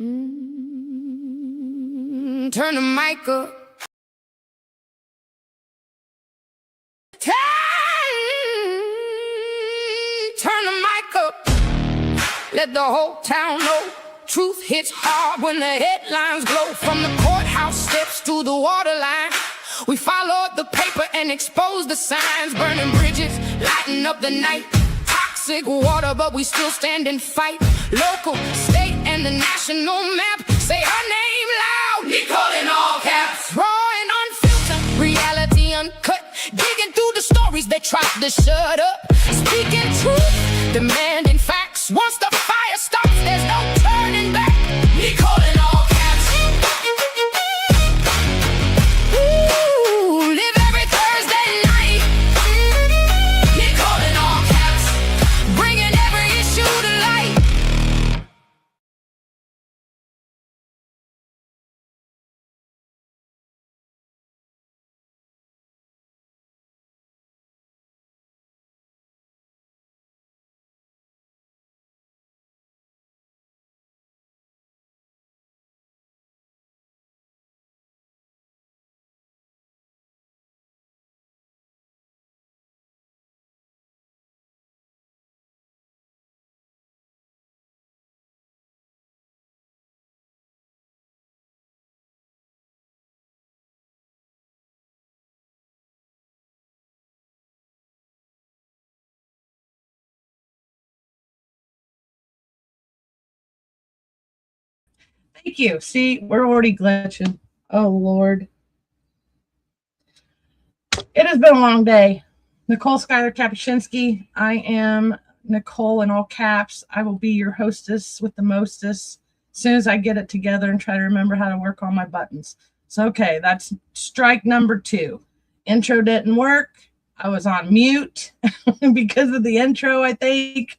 Turn the mic up. Turn the mic up. Let the whole town know. Truth hits hard when the headlines glow. From the courthouse steps to the water line, we followed the paper and exposed the signs. Burning bridges, lighting up the night. Toxic water, but we still stand and fight. Local, state, and the national map say her name loud. Nicole in all caps. Raw and unfiltered, reality uncut. Digging through the stories they tried to shut up. Speaking truth, demanding facts. Once the fire stops, there's no turning back. Nicole in all caps. Ooh, live every Thursday night. Nicole in all caps, bringing every issue to light. Thank you. See, we're already glitching. Oh, Lord. It has been a long day. Nicole Schuyler Kapuscinski. I am Nicole in all caps. I will be your hostess with the mostest as soon as I get it together and try to remember how to work all my buttons. So, okay, that's strike number 2. Intro didn't work. I was on mute because of the intro, I think.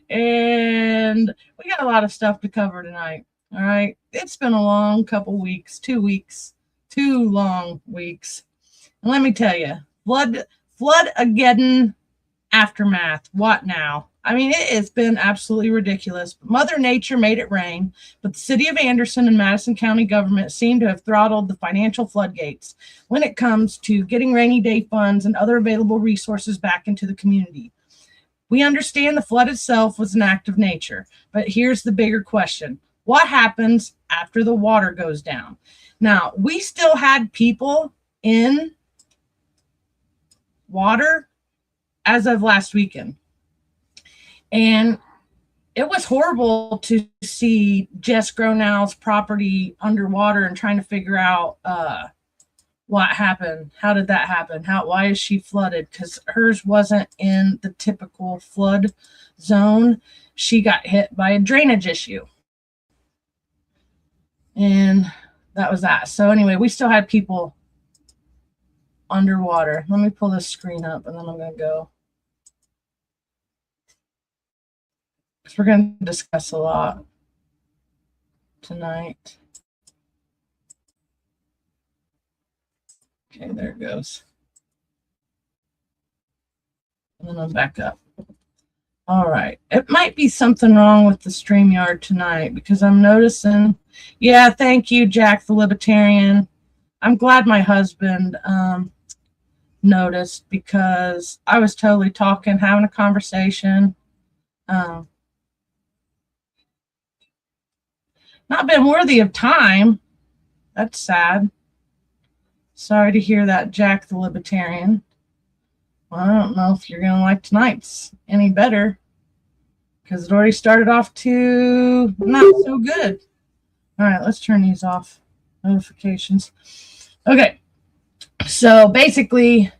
And we got a lot of stuff to cover tonight. All right. It's been a long couple weeks, 2 weeks, 2 long weeks. And let me tell you, Floodageddon aftermath. What now? I mean, it has been absolutely ridiculous. Mother Nature made it rain, but the city of Anderson and Madison County government seem to have throttled the financial floodgates when it comes to getting rainy day funds and other available resources back into the community. We understand the flood itself was an act of nature, but here's the bigger question. What happens after the water goes down? Now, we still had people in water as of last weekend. And it was horrible to see Jess Gronow's property underwater and trying to figure out what happened. How did that happen? Why is she flooded? Because hers wasn't in the typical flood zone. She got hit by a drainage issue. And that was that. So anyway, we still had people underwater. Let me pull this screen up and then I'm going to go. Because we're going to discuss a lot tonight. Okay, there it goes. And then I'll back up. All right. It might be something wrong with the StreamYard tonight because I'm noticing. Yeah, thank you, Jack the Libertarian. I'm glad my husband noticed because I was totally talking, having a conversation. Not been worthy of time. That's sad. Sorry to hear that, Jack the Libertarian. Well, I don't know if you're going to like tonight's any better because it already started off to not so good. All right, let's turn these off. Notifications. Okay, so basically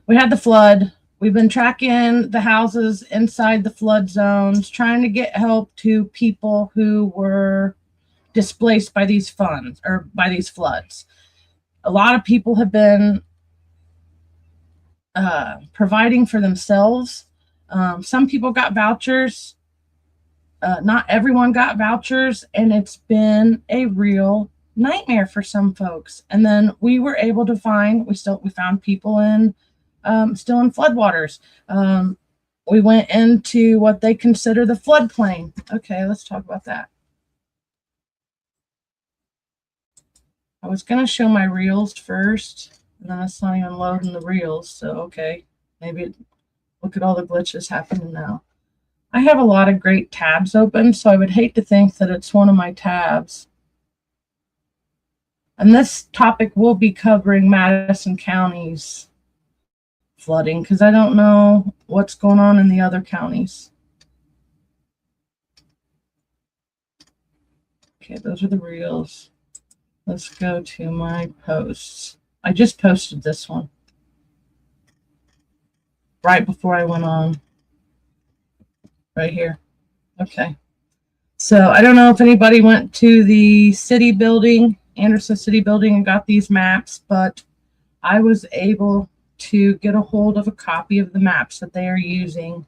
we had the flood. We've been tracking the houses inside the flood zones, trying to get help to people who were displaced by these funds or by these floods. A lot of people have been providing for themselves. Some people got vouchers. Not everyone got vouchers, and it's been a real nightmare for some folks. And then we were able to find, we found people in still in floodwaters. We went into what they consider the floodplain. Okay, let's talk about that. I was going to show my reels first, and then it's not even loading the reels. So, okay, maybe look at all the glitches happening now. I have a lot of great tabs open, so I would hate to think that it's one of my tabs. And this topic will be covering Madison County's flooding, because I don't know what's going on in the other counties. Okay, those are the reels. Let's go to my posts. I just posted this one right before I went on. Right here. Okay. So I don't know if anybody went to the city building, Anderson City Building, and got these maps, but I was able to get a hold of a copy of the maps that they are using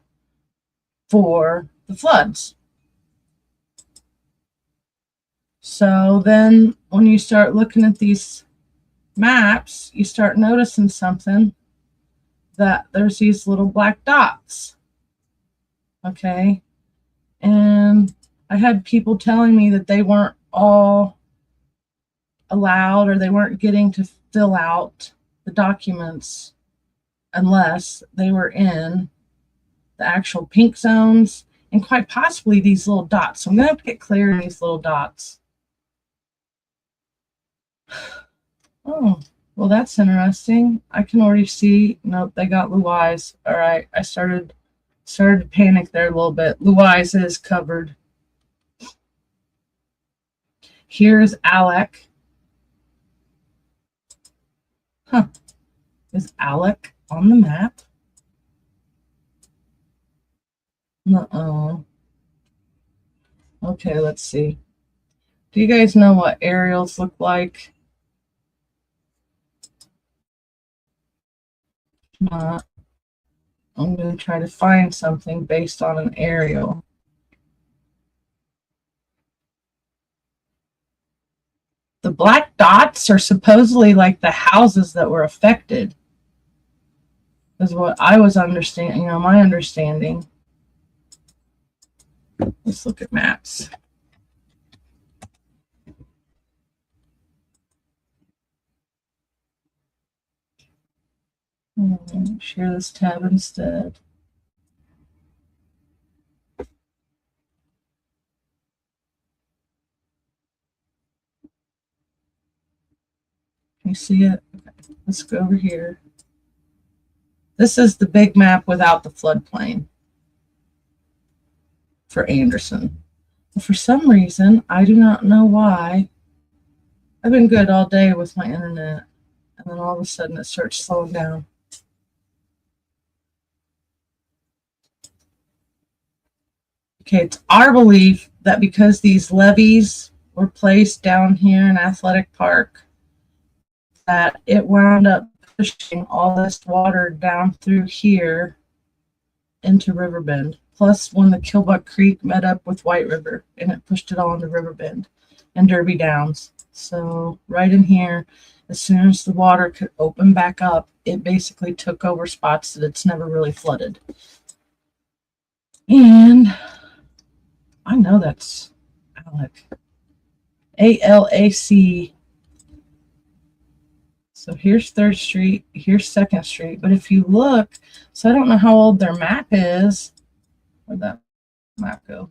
for the floods. So then when you start looking at these maps, you start noticing something, that there's these little black dots. Okay. And I had people telling me that they weren't all allowed, or they weren't getting to fill out the documents unless they were in the actual pink zones, and quite possibly these little dots. So I'm going to have to get clear in these little dots. Oh, well, that's interesting. I can already see, nope, they got blue eyes. All right, I started to panic there a little bit. Blue eyes is covered. Here's Alec. Huh. Is Alec on the map? Uh-oh. Okay, let's see. Do you guys know what aerials look like? Not. I'm going to try to find something based on an aerial. The black dots are supposedly like the houses that were affected, is what I was understanding, my understanding. Let's look at maps. Share this tab instead. Can you see it? Okay, let's go over here. This is the big map without the floodplain for Anderson. But for some reason, I do not know why. I've been good all day with my internet, and then all of a sudden it starts slowing down. Okay, it's our belief that because these levees were placed down here in Athletic Park, that it wound up pushing all this water down through here into Riverbend. Plus, when the Killbuck Creek met up with White River, and it pushed it all into Riverbend and Derby Downs. So right in here, as soon as the water could open back up, it basically took over spots that it's never really flooded. And I know that's Alec. ALAC. So here's 3rd Street, here's 2nd Street. But if you look, so I don't know how old their map is. Where'd that map go?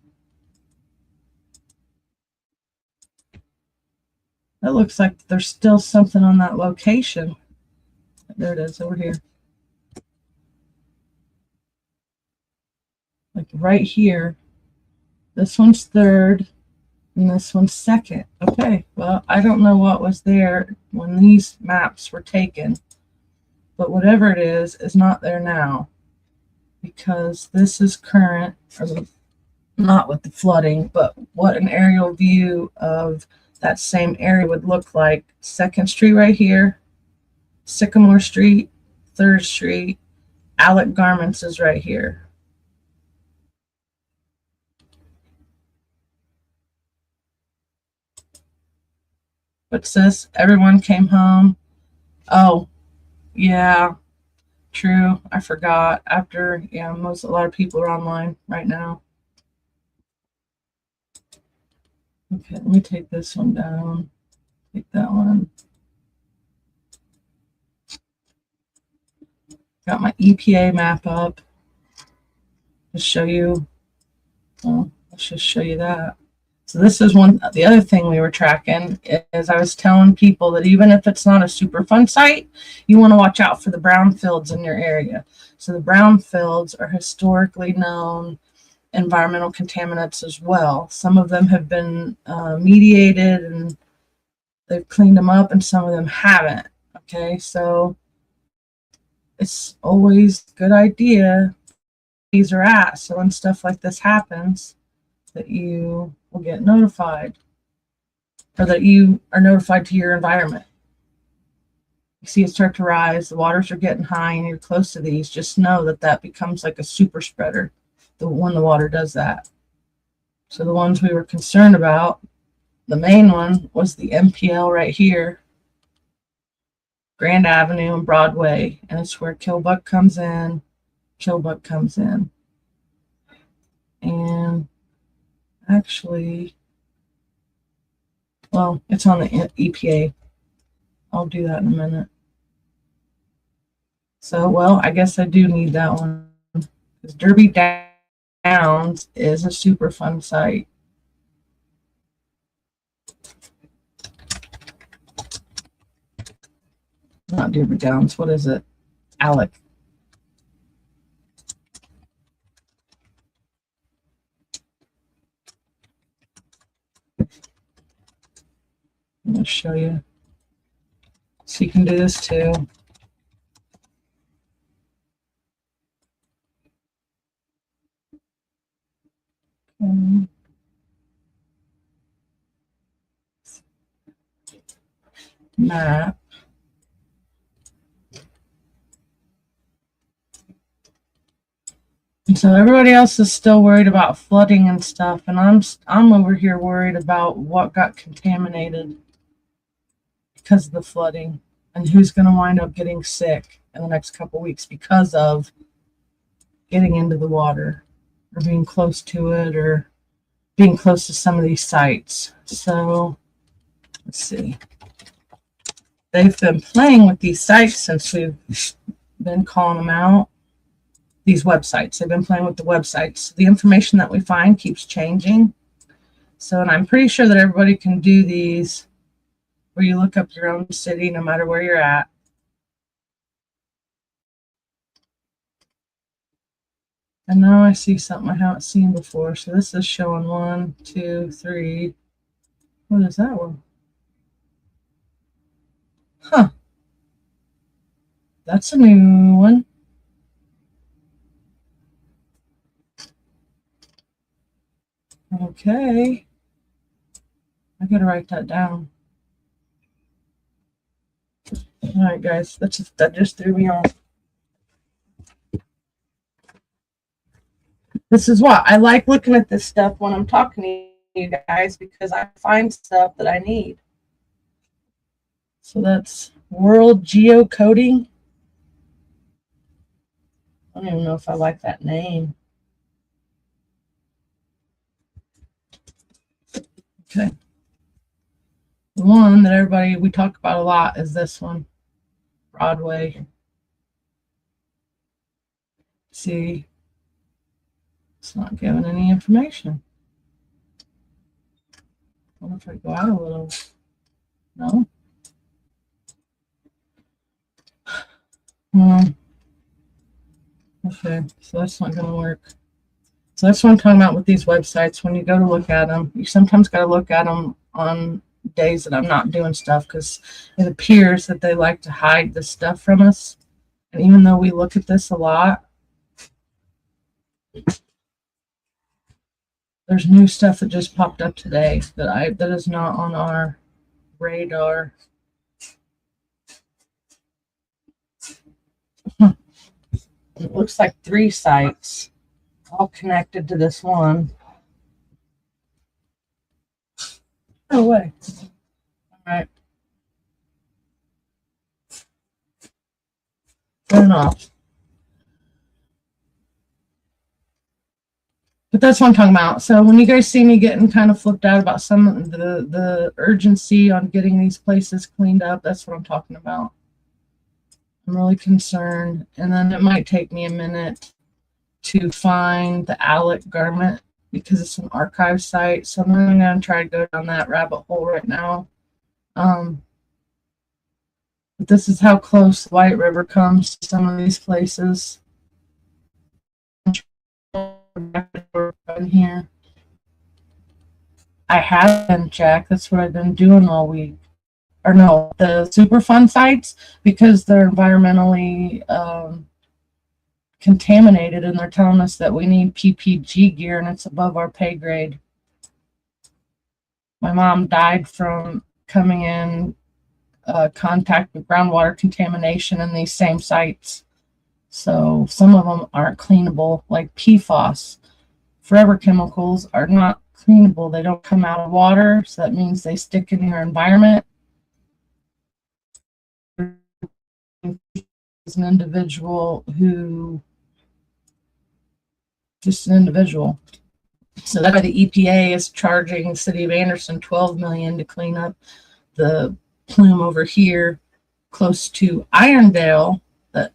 That looks like there's still something on that location. There it is, over here. Like right here. This one's 3rd, and this one's 2nd. Okay, well, I don't know what was there when these maps were taken, but whatever it is not there now, because this is current, or not with the flooding, but what an aerial view of that same area would look like. 2nd Street right here, Sycamore Street, 3rd Street, Alec Garments is right here. What's this? Everyone came home. Oh, yeah, true. I forgot. After, yeah, a lot of people are online right now. Okay, let me take this one down. Take that one. Got my EPA map up. Just show you. Well, let's just show you that. So this is one. The other thing we were tracking is I was telling people that even if it's not a Superfund site, you want to watch out for the brownfields in your area. So the brownfields are historically known environmental contaminants as well. Some of them have been mediated and they've cleaned them up, and some of them haven't. Okay, so it's always a good idea these are at, so when stuff like this happens, that you will get notified, or that you are notified to your environment. You see it start to rise, the waters are getting high, and you're close to these. Just know that that becomes like a super spreader when the water does that. So the ones we were concerned about, the main one was the MPL right here, Grand Avenue and Broadway, and it's where Killbuck comes in. And actually, well, it's on the EPA. I'll do that in a minute. So, well, I guess I do need that one, because Derby Downs is a Superfund site. Not Derby Downs, what is it? Alec. I'm going to show you. So you can do this too. Map. And so everybody else is still worried about flooding and stuff, and I'm over here worried about what got contaminated because of the flooding, and who's going to wind up getting sick in the next couple weeks because of getting into the water or being close to it or being close to some of these sites. So let's see. They've been playing with these sites since we've been calling them out. These websites, they've been playing with the websites. The information that we find keeps changing. So, and I'm pretty sure that everybody can do these where you look up your own city no matter where you're at. And now I see something I haven't seen before. So this is showing 1, 2, 3. What is that one? Huh. That's a new one. Okay. I gotta write that down. All right, guys, that just threw me off. This is what I like looking at this stuff when I'm talking to you guys, because I find stuff that I need. So that's World Geocoding. I don't even know if I like that name. Okay. The one that we talk about a lot is this one, Broadway. See, it's not giving any information. I wonder if I go out a little. No. Okay, so that's not going to work. So that's what I'm talking about with these websites. When you go to look at them, you sometimes got to look at them on days that I'm not doing stuff, because it appears that they like to hide this stuff from us. And even though we look at this a lot, there's new stuff that just popped up today that is not on our radar. It looks like 3 sites all connected to this one. No way. All right. Turn off. But that's what I'm talking about. So when you guys see me getting kind of flipped out about some of the urgency on getting these places cleaned up, that's what I'm talking about. I'm really concerned. And then it might take me a minute to find the ALEC garment because it's an archive site. So I'm going to try to go down that rabbit hole right now. But this is how close the White River comes to some of these places. Here. I haven't, Jack. That's what I've been doing all week. Or no, the Superfund sites, because they're environmentally contaminated, and they're telling us that we need PPG gear, and it's above our pay grade. My mom died from coming in contact with groundwater contamination in these same sites. So some of them aren't cleanable, like PFAS. Forever chemicals are not cleanable. They don't come out of water, so that means they stick in your environment. Is an individual who, just an individual. So that's why the EPA is charging the city of Anderson $12 million to clean up the plume over here close to Irondale that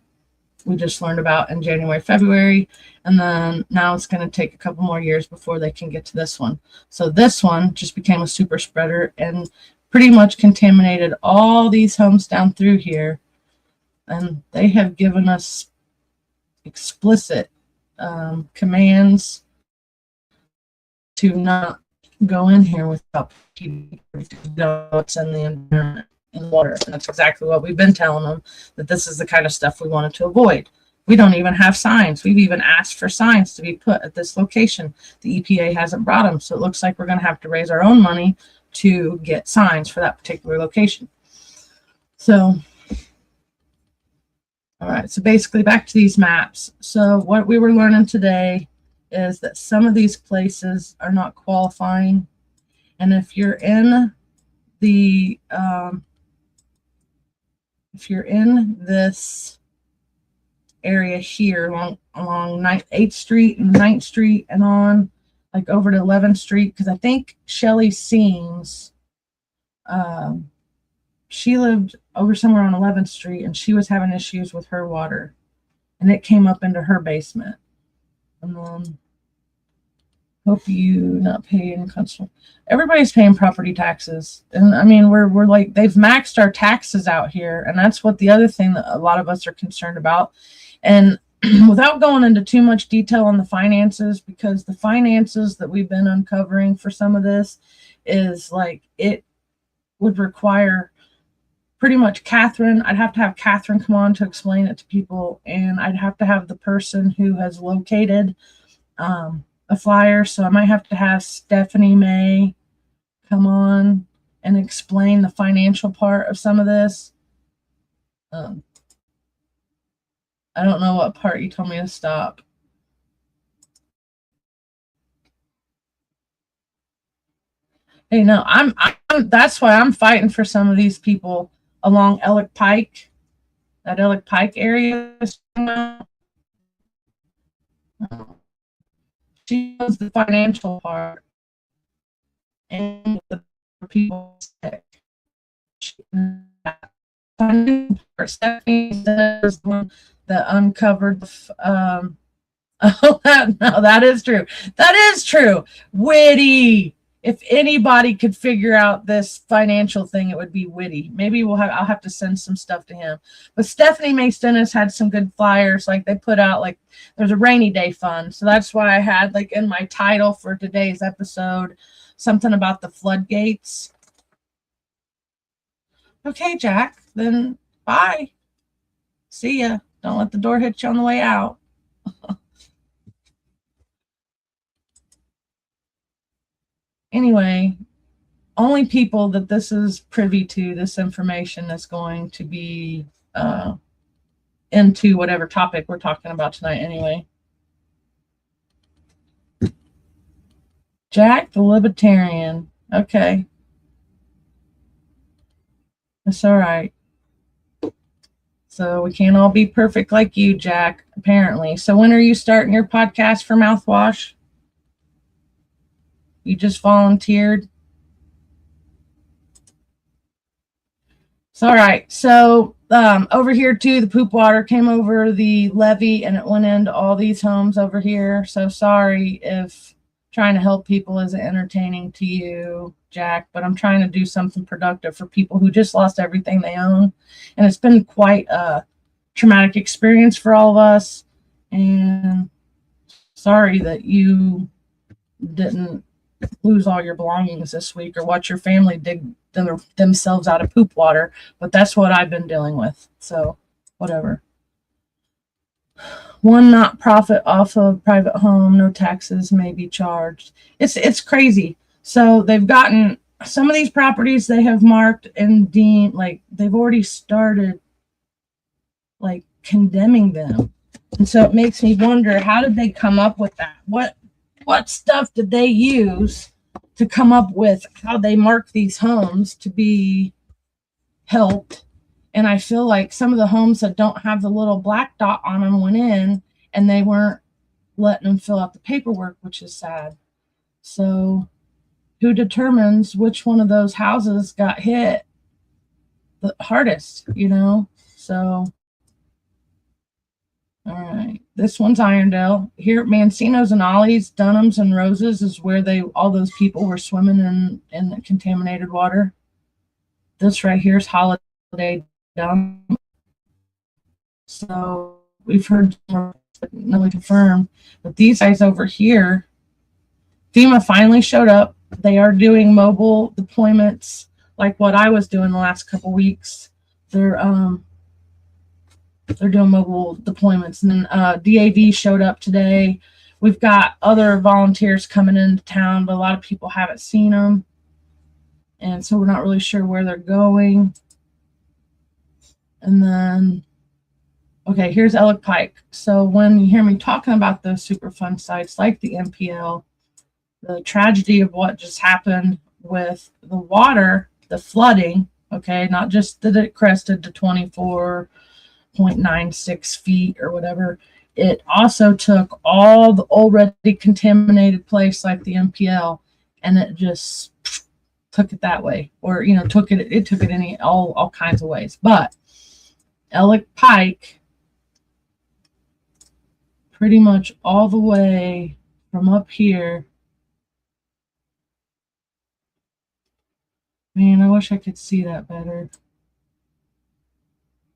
we just learned about in January, February. And then now it's going to take a couple more years before they can get to this one. So this one just became a super spreader and pretty much contaminated all these homes down through here. And they have given us explicit commands to not go in here without what's in the environment and water. And that's exactly what we've been telling them, that this is the kind of stuff we wanted to avoid. We don't even have signs. We've even asked for signs to be put at this location. The EPA hasn't brought them, so it looks like we're going to have to raise our own money to get signs for that particular location. So, all right, so basically back to these maps. So what we were learning today is that some of these places are not qualifying. And if you're in the, if you're in this area here along 8th Street and 9th Street and on like over to 11th Street, because I think Shelly Seams, she lived over somewhere on 11th Street and she was having issues with her water and it came up into her basement. And then hope you not paying constant. Everybody's paying property taxes. And I mean, we're like, they've maxed our taxes out here. And that's what the other thing that a lot of us are concerned about. And without going into too much detail on the finances, because the finances that we've been uncovering for some of this is like, it would require pretty much Catherine. I'd have to have Catherine come on to explain it to people. And I'd have to have the person who has located a flyer. So I might have to have Stephanie May come on and explain the financial part of some of this. I don't know what part you told me to stop. Hey, no, I'm that's why I'm fighting for some of these people along Ellick Pike, that Ellick Pike area. She knows the financial part and the people sick. Stephanie is the one that uncovered oh, no, that is true. That is true. Witty. If anybody could figure out this financial thing, it would be Witty. Maybe I'll have to send some stuff to him. But Stephanie Mason has had some good flyers. Like they put out, like there's a rainy day fund. So that's why I had like in my title for today's episode, something about the floodgates. Okay, Jack, then bye. See ya. Don't let the door hit you on the way out. Anyway, only people that this is privy to, this information that's going to be into whatever topic we're talking about tonight anyway. Jack the Libertarian. Okay. That's all right. So we can't all be perfect like you, Jack, apparently. So when are you starting your podcast for mouthwash? You just volunteered. So, all right. So over here too, the poop water came over the levee and it went into all these homes over here. So sorry if trying to help people isn't entertaining to you, Jack, but I'm trying to do something productive for people who just lost everything they own. And it's been quite a traumatic experience for all of us. And sorry that you didn't lose all your belongings this week or watch your family dig themselves out of poop water, but that's what I've been dealing with. So whatever. One not profit off of private home, no taxes may be charged. It's crazy. So they've gotten some of these properties, they have marked and deemed, like they've already started like condemning them. And so it makes me wonder, how did they come up with that? What stuff did they use to come up with how they mark these homes to be helped? And I feel like some of the homes that don't have the little black dot on them went in and they weren't letting them fill out the paperwork, which is sad. So who determines which one of those houses got hit the hardest, you know? So, all right, this one's Irondale. Here at Mancino's and Ollie's, Dunham's and Roses is where all those people were swimming in the contaminated water. This right here is Holiday Dump. So we've heard more, but nobody confirmed. But these guys over here, FEMA finally showed up. They are doing mobile deployments like what I was doing the last couple weeks. They're doing mobile deployments. And then DAV showed up today. We've got other volunteers coming into town, but a lot of people haven't seen them. And so we're not really sure where they're going. And then, okay, here's Ellick Pike. So when you hear me talking about those Superfund sites like the MPL, the tragedy of what just happened with the water, the flooding, okay, not just that it crested to 24.96 feet or whatever. It also took all the already contaminated place like the MPL and it just took it that way, or it took it all kinds of ways. But Ellick Pike, pretty much all the way from up here. Man, I wish I could see that better.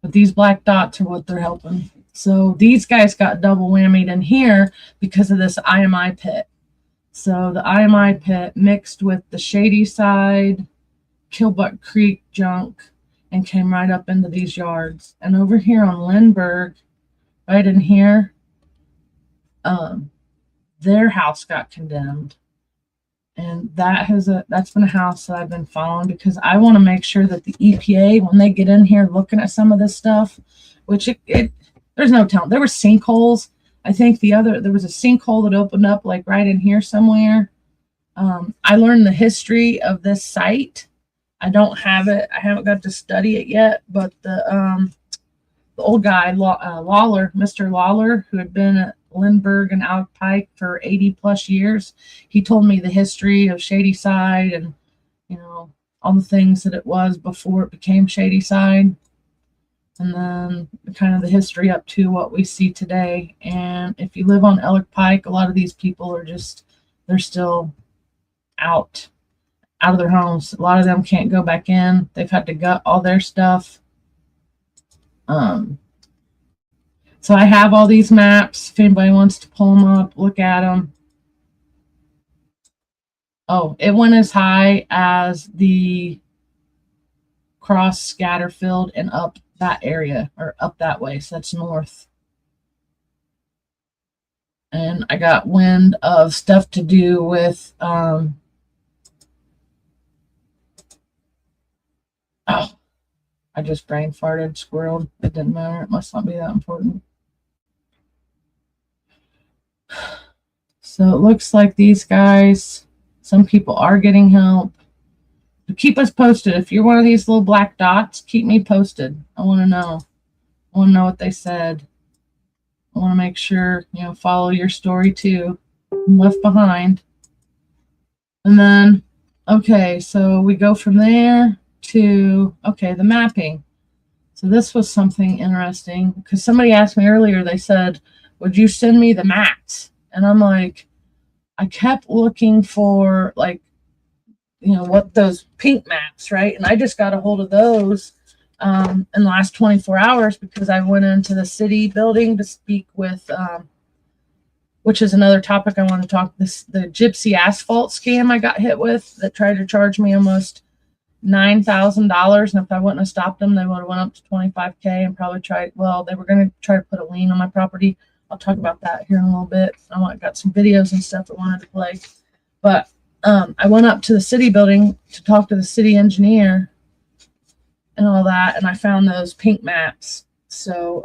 But these black dots are what they're helping. So these guys got double whammied in here because of this IMI pit. So the IMI pit mixed with the Shady Side, Kilbuck Creek junk and came right up into these yards. And over here on Lindbergh, right in here, their house got condemned. And that's been a house that I've been following because I want to make sure that the EPA, when they get in here looking at some of this stuff, which there's no telling. There were sinkholes. I think there was a sinkhole that opened up like right in here somewhere. I learned the history of this site. I don't have it. I haven't got to study it yet, but the old guy, Lawler, Mr. Lawler, who had been at Lindbergh and Ellick Pike for 80 plus years, he told me the history of Shady Side and all the things that it was before it became Shady Side, and then kind of the history up to what we see today. And if you live on Ellick Pike, a lot of these people are they're still out of their homes. A lot of them can't go back in. They've had to gut all their stuff. So I have all these maps. If anybody wants to pull them up, look at them. Oh, it went as high as the cross Scatterfield and up that area, or up that way. So that's north. And I got wind of stuff to do with oh, I just brain farted, squirreled. It didn't matter. It must not be that important. So it looks like these guys, some people are getting help. So keep us posted. If you're one of these little black dots, keep me posted. I want to know. I want to know what they said. I want to make sure, follow your story too. I'm left behind. And then, okay, so we go from there to, okay, the mapping. So this was something interesting because somebody asked me earlier, they said, would you send me the maps? And I'm like, I kept looking for like, what those pink maps, right? And I just got a hold of those in the last 24 hours because I went into the city building to speak with, which is another topic I want to talk, the gypsy asphalt scam I got hit with that tried to charge me almost $9,000. And if I wouldn't have stopped them, they would have went up to 25K and probably tried, well, they were going to try to put a lien on my property. I'll talk about that here in a little bit. I got some videos and stuff that wanted to play. But I went up to the city building to talk to the city engineer and all that, and I found those pink maps. So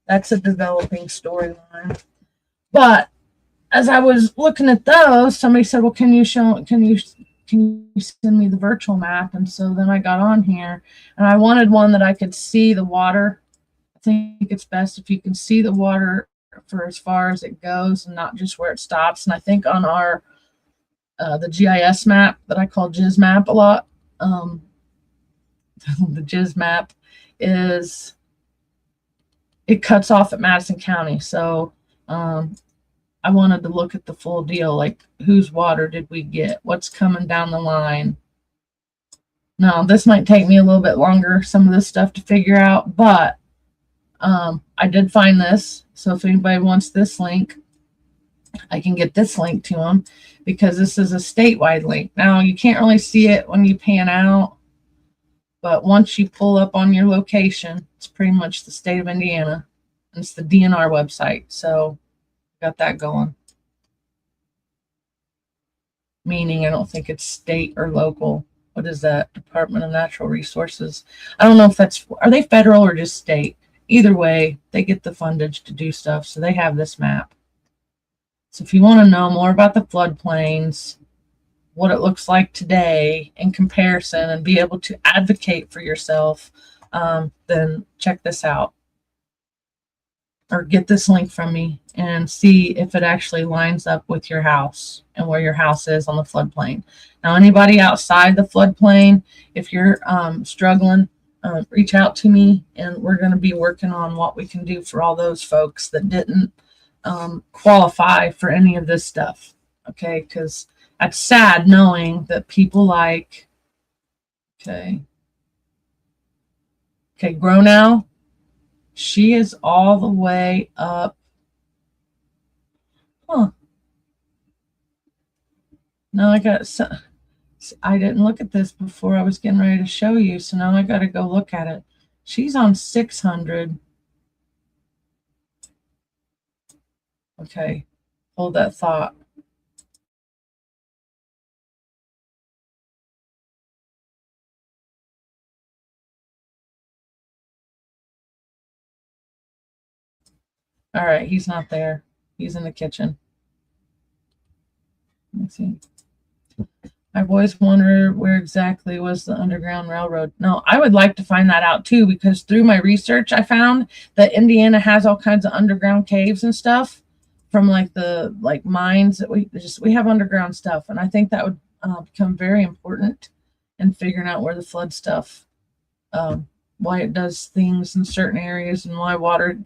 that's a developing storyline. But as I was looking at those, somebody said, well, can you send me the virtual map? And so then I got on here, and I wanted one that I could see the water. I think it's best if you can see the water for as far as it goes and not just where it stops. And I think on our the GIS map that I call Jizz Map a lot, the Jizz Map it cuts off at Madison County. So I wanted to look at the full deal, like whose water did we get? What's coming down the line? Now, this might take me a little bit longer, some of this stuff to figure out, but I did find this. So if anybody wants this link, I can get this link to them because this is a statewide link. Now, you can't really see it when you pan out, but once you pull up on your location, it's pretty much the state of Indiana. And it's the DNR website. So got that going. Meaning I don't think it's state or local. What is that? Department of Natural Resources. I don't know if are they federal or just state? Either way, they get the fundage to do stuff. So they have this map. So if you want to know more about the floodplains, what it looks like today in comparison, and be able to advocate for yourself, then check this out. Or get this link from me and see if it actually lines up with your house and where your house is on the floodplain. Now, anybody outside the floodplain, if you're struggling, reach out to me, and we're going to be working on what we can do for all those folks that didn't qualify for any of this stuff. Okay, because that's sad knowing that people like, okay, Grow Now. She is all the way up. Huh. Now I didn't look at this before I was getting ready to show you. So now I got to go look at it. She's on 600. Okay. Hold that thought. All right, he's not there. He's in the kitchen. Let me see. I've always wondered where exactly was the Underground Railroad. No, I would like to find that out too, because through my research, I found that Indiana has all kinds of underground caves and stuff from like the mines that we have underground stuff. And I think that would become very important in figuring out where the flood stuff, why it does things in certain areas and why water,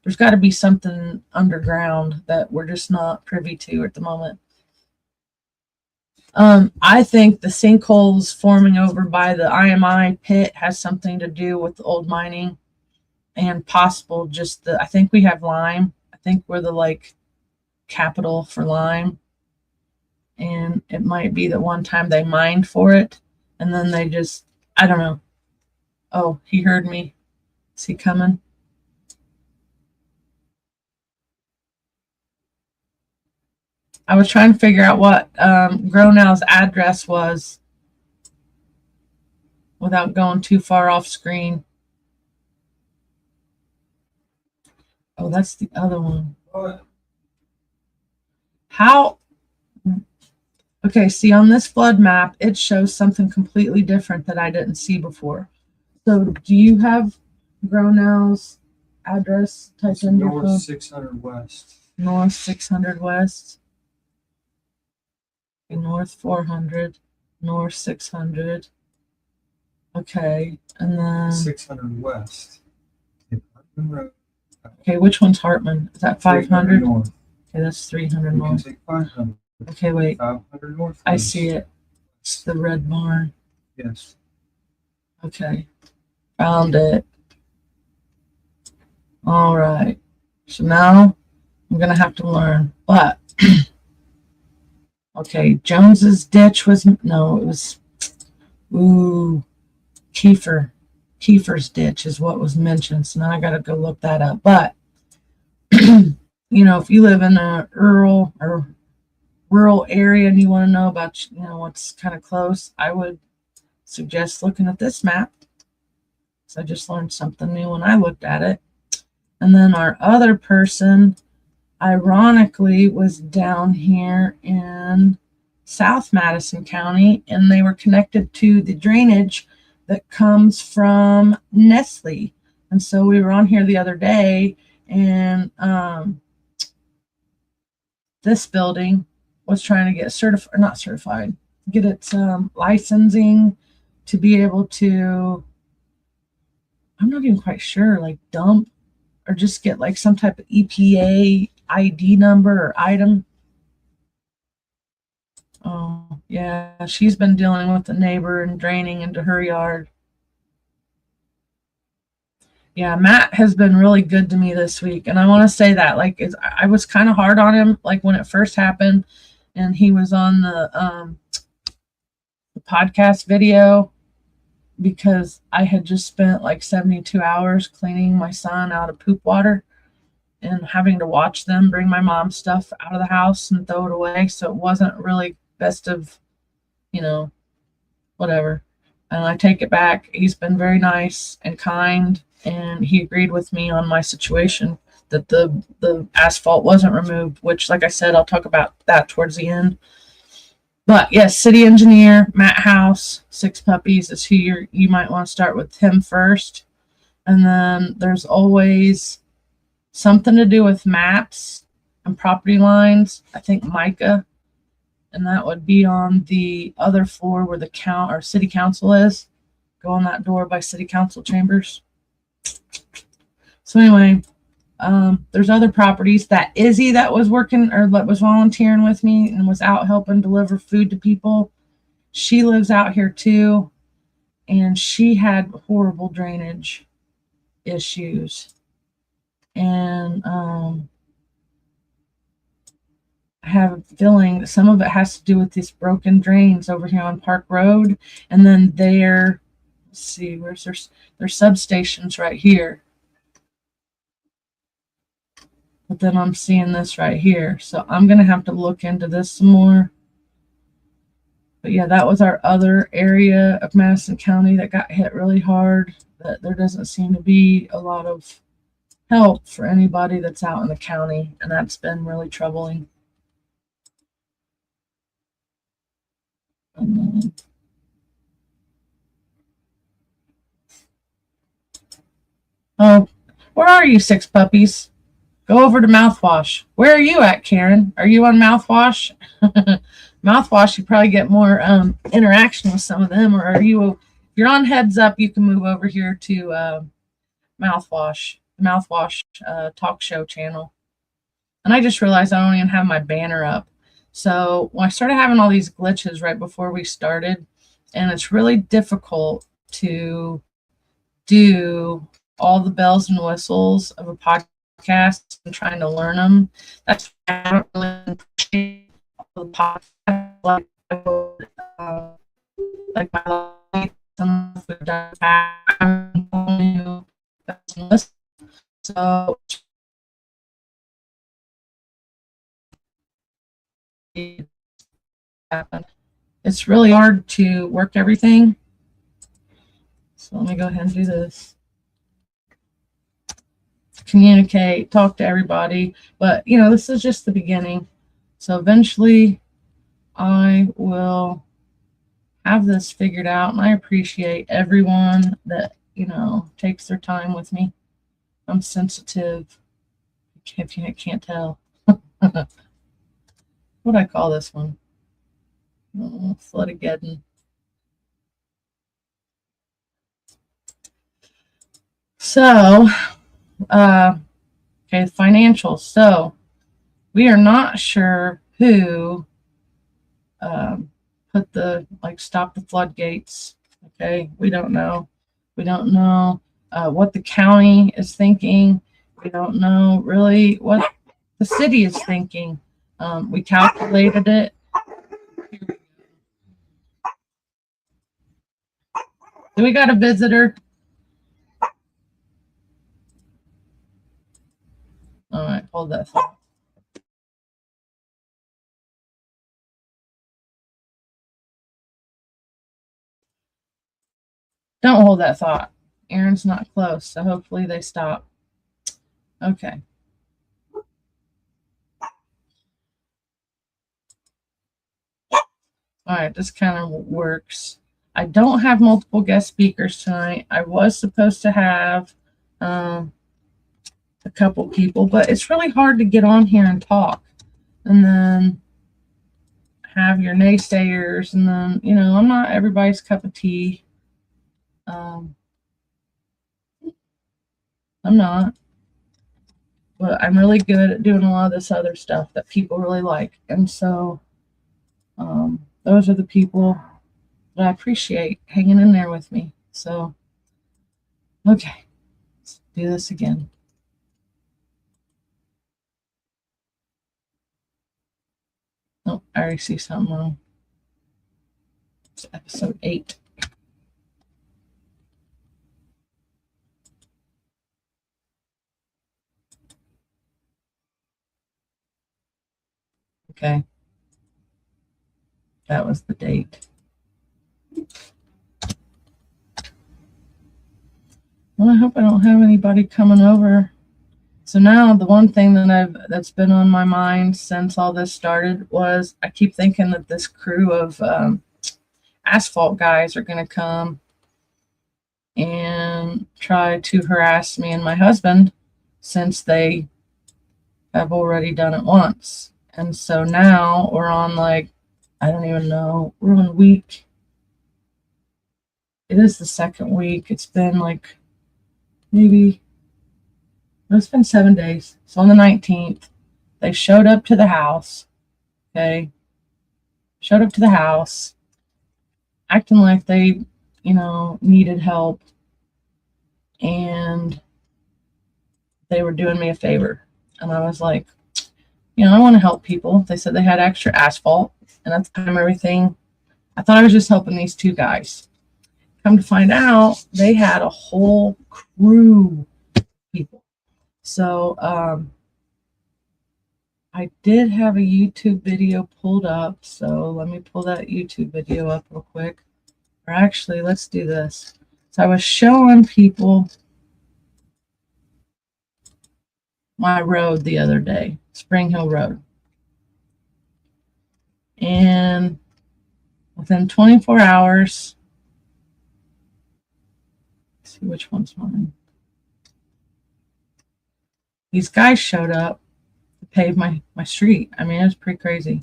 there's got to be something underground that we're just not privy to at the moment. I think the sinkholes forming over by the IMI pit has something to do with old mining and possible I think we have lime. I think we're the capital for lime. And it might be that one time they mined for it and then they just, I don't know. Oh, he heard me. Is he coming? I was trying to figure out what Grow Now's address was without going too far off screen. Oh, that's the other one. How? Okay, see on this flood map, it shows something completely different that I didn't see before. So do you have Grow Now's address typed in your phone? North 600 West. North 600 West. North 400, north 600. Okay, and then 600 west. Hartman Road. Okay, which one's Hartman? Is that 500? North. Okay, that's 300 You can north. take 500. Okay, wait. 500 north. I see it. It's the red barn. Yes. Okay, found it. All right. So now I'm gonna have to learn. But okay, Jones's ditch was no, it was Kiefer's ditch is what was mentioned. So now I gotta go look that up. But if you live in a rural area and you want to know about what's kind of close, I would suggest looking at this map. So I just learned something new when I looked at it. And then our other person, ironically, was down here in South Madison County, and they were connected to the drainage that comes from Nestle. And so we were on here the other day, and this building was trying to get get its licensing to be able to, I'm not even quite sure, like dump or just get like some type of EPA ID number or item. Oh, yeah, she's been dealing with the neighbor and draining into her yard. Yeah, Matt has been really good to me this week. And I want to say that, like, I was kind of hard on him, like, when it first happened. And he was on the podcast video because I had just spent like 72 hours cleaning my son out of poop water and having to watch them bring my mom's stuff out of the house and throw it away. So it wasn't really best of, whatever. And I take it back. He's been very nice and kind, and he agreed with me on my situation that the asphalt wasn't removed, which, like I said, I'll talk about that towards the end. But yes, city engineer, Matt House, 6 puppies is who you might want to start with him first. And then there's always something to do with maps and property lines. I think Micah, and that would be on the other floor where the city council is. Go on that door by city council chambers. So anyway, there's other properties. That Izzy that was working or that was volunteering with me and was out helping deliver food to people, she lives out here too, and she had horrible drainage issues. And I have a feeling that some of it has to do with these broken drains over here on Park Road, and then let's see, where's their substations right here. But then I'm seeing this right here. So I'm going to have to look into this some more. But yeah, that was our other area of Madison County that got hit really hard. That there doesn't seem to be a lot of help for anybody that's out in the county. And that's been really troubling. Oh, where are you, 6 puppies? Go over to mouthwash. Where are you at, Karen? Are you on mouthwash? Mouthwash, you probably get more interaction with some of them. Or if you're on heads up, you can move over here to mouthwash talk show channel. And I just realized I don't even have my banner up. So when I started having all these glitches right before we started, and it's really difficult to do all the bells and whistles of a podcast and trying to learn them. That's why I don't really appreciate the podcast like my life. Some of we've done back. So it's really hard to work everything. So let me go ahead and do this. Communicate, talk to everybody. But, this is just the beginning. So eventually I will have this figured out. And I appreciate everyone that, takes their time with me. I'm sensitive, if you can't tell. What do I call this one? Oh, Floodageddon. So, okay, financials. So, we are not sure who put the, stop the floodgates. Okay, we don't know. We don't know what the county is thinking. We don't know really what the city is thinking. We calculated it. Do we got a visitor? All right, hold that thought. Don't hold that thought. Aaron's not close, so hopefully they stop. Okay. All right, this kind of works. I don't have multiple guest speakers tonight. I was supposed to have a couple people, but it's really hard to get on here and talk and then have your naysayers, and then, I'm not everybody's cup of tea. I'm not, but I'm really good at doing a lot of this other stuff that people really like. And so those are the people that I appreciate hanging in there with me. So, okay, let's do this again. Oh, I already see something wrong. It's episode 8. Okay. That was the date. Well, I hope I don't have anybody coming over. So now the one thing that's been on my mind since all this started was I keep thinking that this crew of asphalt guys are going to come and try to harass me and my husband, since they have already done it once. And so now we're on, I don't even know, we're on week. It is the second week. It's been it's been 7 days. So on the 19th, they showed up to the house. Okay. Showed up to the house, acting like they, needed help. And they were doing me a favor. And I was like, I want to help people. They said they had extra asphalt. And at the time, I thought I was just helping these 2 guys. Come to find out, they had a whole crew of people. So I did have a YouTube video pulled up. So let me pull that YouTube video up real quick. Or actually, let's do this. So I was showing people my road the other day, Spring Hill Road. And within 24 hours, let's see which one's mine. These guys showed up to pave my street. I mean, it was pretty crazy.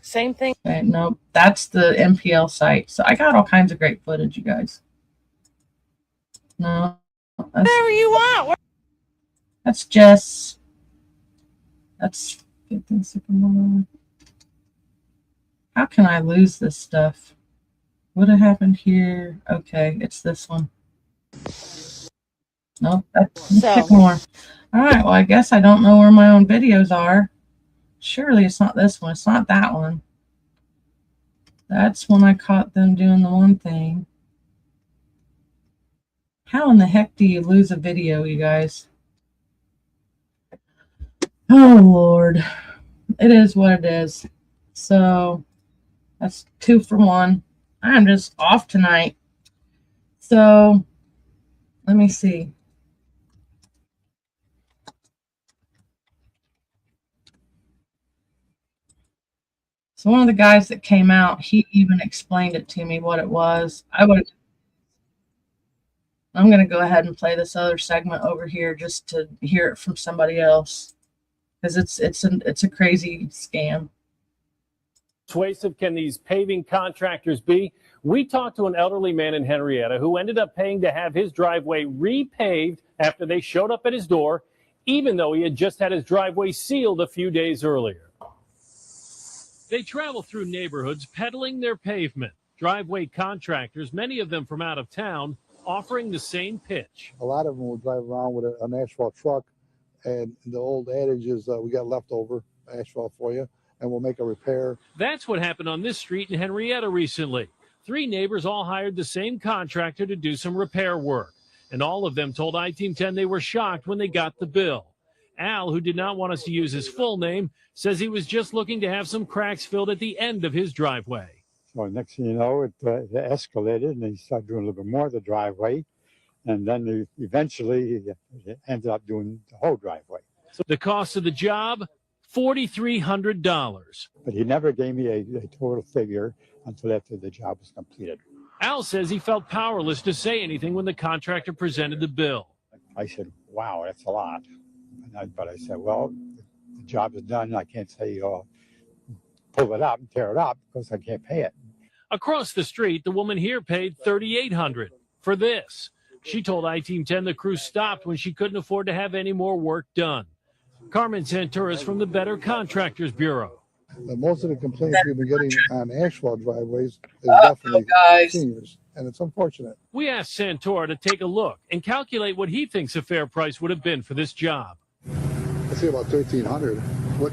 Same thing. Okay, nope, that's the MPL site. So I got all kinds of great footage, you guys. No, whatever you want. That's Jess. That's 15 Sycamore. How can I lose this stuff? What had happened here? Okay, it's this one. Nope, that's Sycamore. All right, well, I guess I don't know where my own videos are. Surely it's not this one. It's not that one. That's when I caught them doing the one thing. How in the heck do you lose a video, you guys? Oh, Lord. It is what it is. So that's 2 for 1. I'm just off tonight. So let me see. So one of the guys that came out, he even explained it to me what it was. I'm going to go ahead and play this other segment over here just to hear it from somebody else, because it's a crazy scam. persuasive can these paving contractors be? We talked to an elderly man in Henrietta who ended up paying to have his driveway repaved after they showed up at his door, even though he had just had his driveway sealed a few days earlier. They travel through neighborhoods peddling their pavement. Driveway contractors, many of them from out of town, offering the same pitch. A lot of them will drive around with an asphalt truck, and the old adage is we got leftover asphalt for you, and we'll make a repair. That's what happened on this street in Henrietta recently. 3 neighbors all hired the same contractor to do some repair work, and all of them told I-Team 10 they were shocked when they got the bill. Al, who did not want us to use his full name, says he was just looking to have some cracks filled at the end of his driveway. So next thing you know, it escalated, and they started doing a little bit more of the driveway, and then eventually he ended up doing the whole driveway. So the cost of the job, $4,300. But he never gave me a total figure until after the job was completed. Al says he felt powerless to say anything when the contractor presented the bill. I said, wow, that's a lot. But I said, well, the job is done. I can't say, pull it up and tear it up because I can't pay it. Across the street, the woman here paid $3,800 for this. She told I-Team 10 the crew stopped when she couldn't afford to have any more work done. Carmen Santuras from the Better Contractors Bureau. Most of the complaints we've been getting on asphalt driveways is definitely seniors, and it's unfortunate. We asked Santora to take a look and calculate what he thinks a fair price would have been for this job. I say about $1,300. What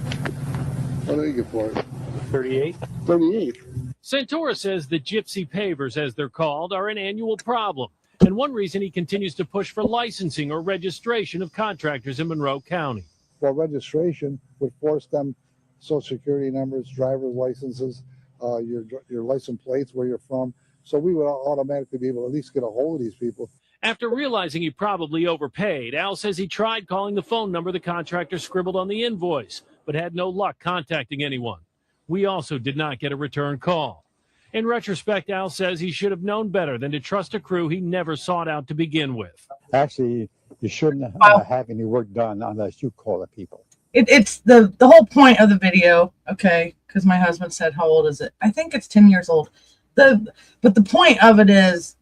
do you get for it? 38. 38. Santora says the gypsy pavers, as they're called, are an annual problem, and one reason he continues to push for licensing or registration of contractors in Monroe County. Well, registration would force them social security numbers, driver's licenses, your license plates, where you're from. So we would automatically be able to at least get a hold of these people. After realizing he probably overpaid, Al says he tried calling the phone number the contractor scribbled on the invoice, but had no luck contacting anyone. We also did not get a return call. In retrospect, Al says he should have known better than to trust a crew he never sought out to begin with. Actually, you shouldn't have any work done unless you call the people. It's the whole point of the video, okay, because my husband said, how old is it? I think it's 10 years old. But the point of it is,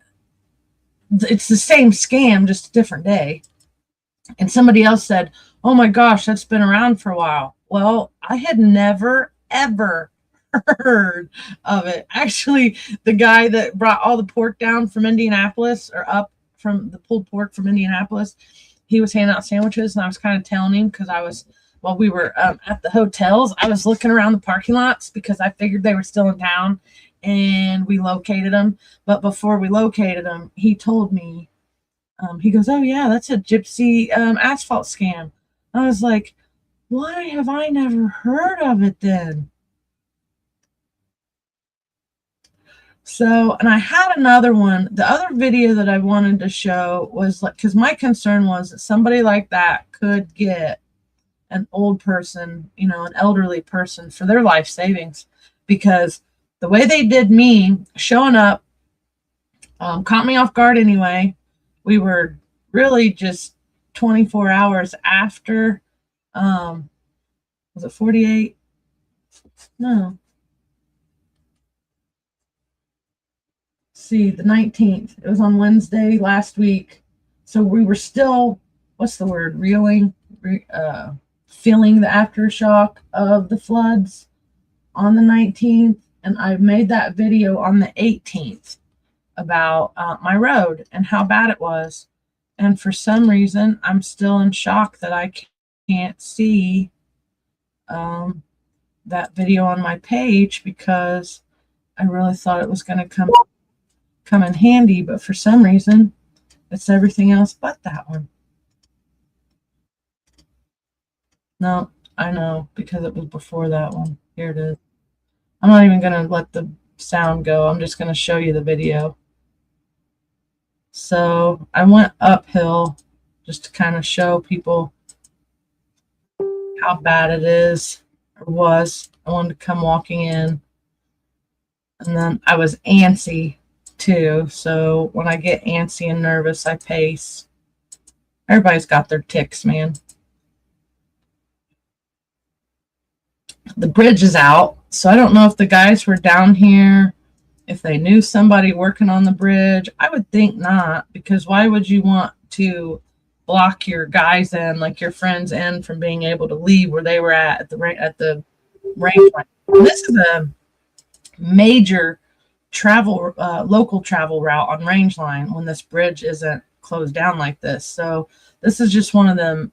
it's the same scam, just a different day. And somebody else said, oh my gosh, that's been around for a while. Well, I had never, ever heard of it. Actually, the guy that brought all the pork down from Indianapolis, or up from the pulled pork from Indianapolis, he was handing out sandwiches, and I was kind of telling him, because while we were at the hotels, I was looking around the parking lots because I figured they were still in town, and we located them. But before we located them, he told me, he goes, oh yeah, that's a gypsy asphalt scam. I was like, why have I never heard of it then? So, and I had another one. The other video that I wanted to show was like, because my concern was that somebody like that could get an old person, an elderly person, for their life savings, because the way they did me, showing up, caught me off guard anyway. We were really just 24 hours after, was it 48? No. See, the 19th. It was on Wednesday last week. So we were still, what's the word, feeling the aftershock of the floods on the 19th. And I made that video on the 18th about my road and how bad it was. And for some reason, I'm still in shock that I can't see that video on my page, because I really thought it was going to come in handy. But for some reason, it's everything else but that one. No, I know, because it was before that one. Here it is. I'm not even going to let the sound go. I'm just going to show you the video. So I went uphill just to kind of show people how bad it is, or was. I wanted to come walking in. And then I was antsy too. So when I get antsy and nervous, I pace. Everybody's got their ticks, man. the bridge is out. So I don't know if the guys were down here, if they knew somebody working on the bridge. I would think not, because why would you want to block your guys in, like your friends in, from being able to leave where they were at the range line? And this is a major travel, local travel route on range line when this bridge isn't closed down like this. So this is just one of them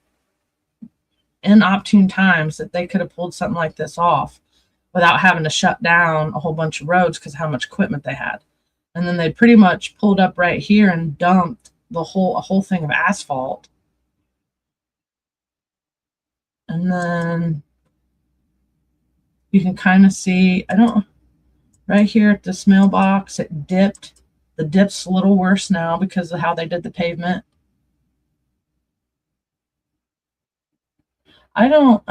inopportune times that they could have pulled something like this off without having to shut down a whole bunch of roads because of how much equipment they had. And then they pretty much pulled up right here and dumped a whole thing of asphalt. And then you can kind of see, right here at this mailbox, it dipped. The dip's a little worse now because of how they did the pavement. I don't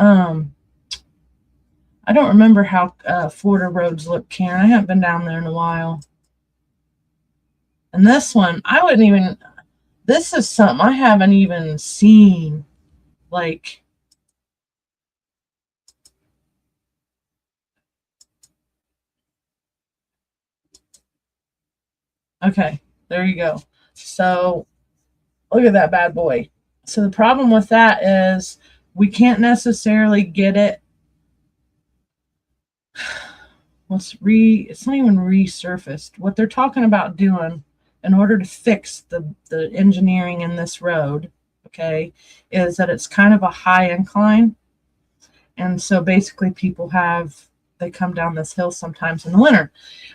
remember how Florida roads look, Karen. I haven't been down there in a while. And this one, this is something I haven't even seen. Like, okay, there you go. So look at that bad boy. So the problem with that is we can't necessarily get it. It's not even resurfaced. What they're talking about doing in order to fix the engineering in this road, okay, is that it's kind of a high incline. And so basically people they come down this hill sometimes in the winter.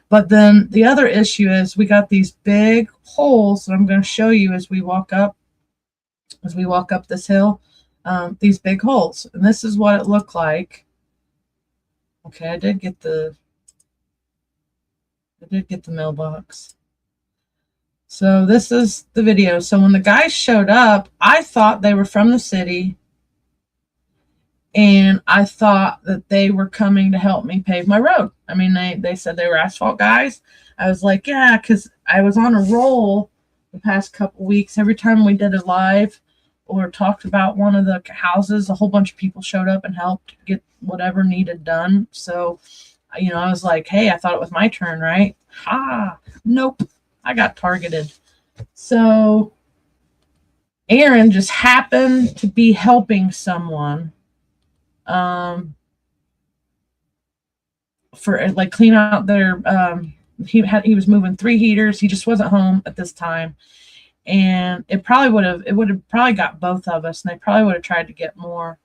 But then the other issue is we got these big holes that I'm going to show you as we walk up this hill, these big holes. And this is what it looked like. Okay, I did get the mailbox. So this is the video. So when the guys showed up, I thought they were from the city, and I thought that they were coming to help me pave my road. I mean, they said they were asphalt guys. I was like, yeah, because I was on a roll the past couple weeks. Every time we did a live or talked about one of the houses, a whole bunch of people showed up and helped get whatever needed done. So, I was like, hey, I thought it was my turn, right? Nope, I got targeted. So Aaron just happened to be helping someone for like clean out their he was moving 3 heaters. He just wasn't home at this time, and it would have probably got both of us, and they probably would have tried to get more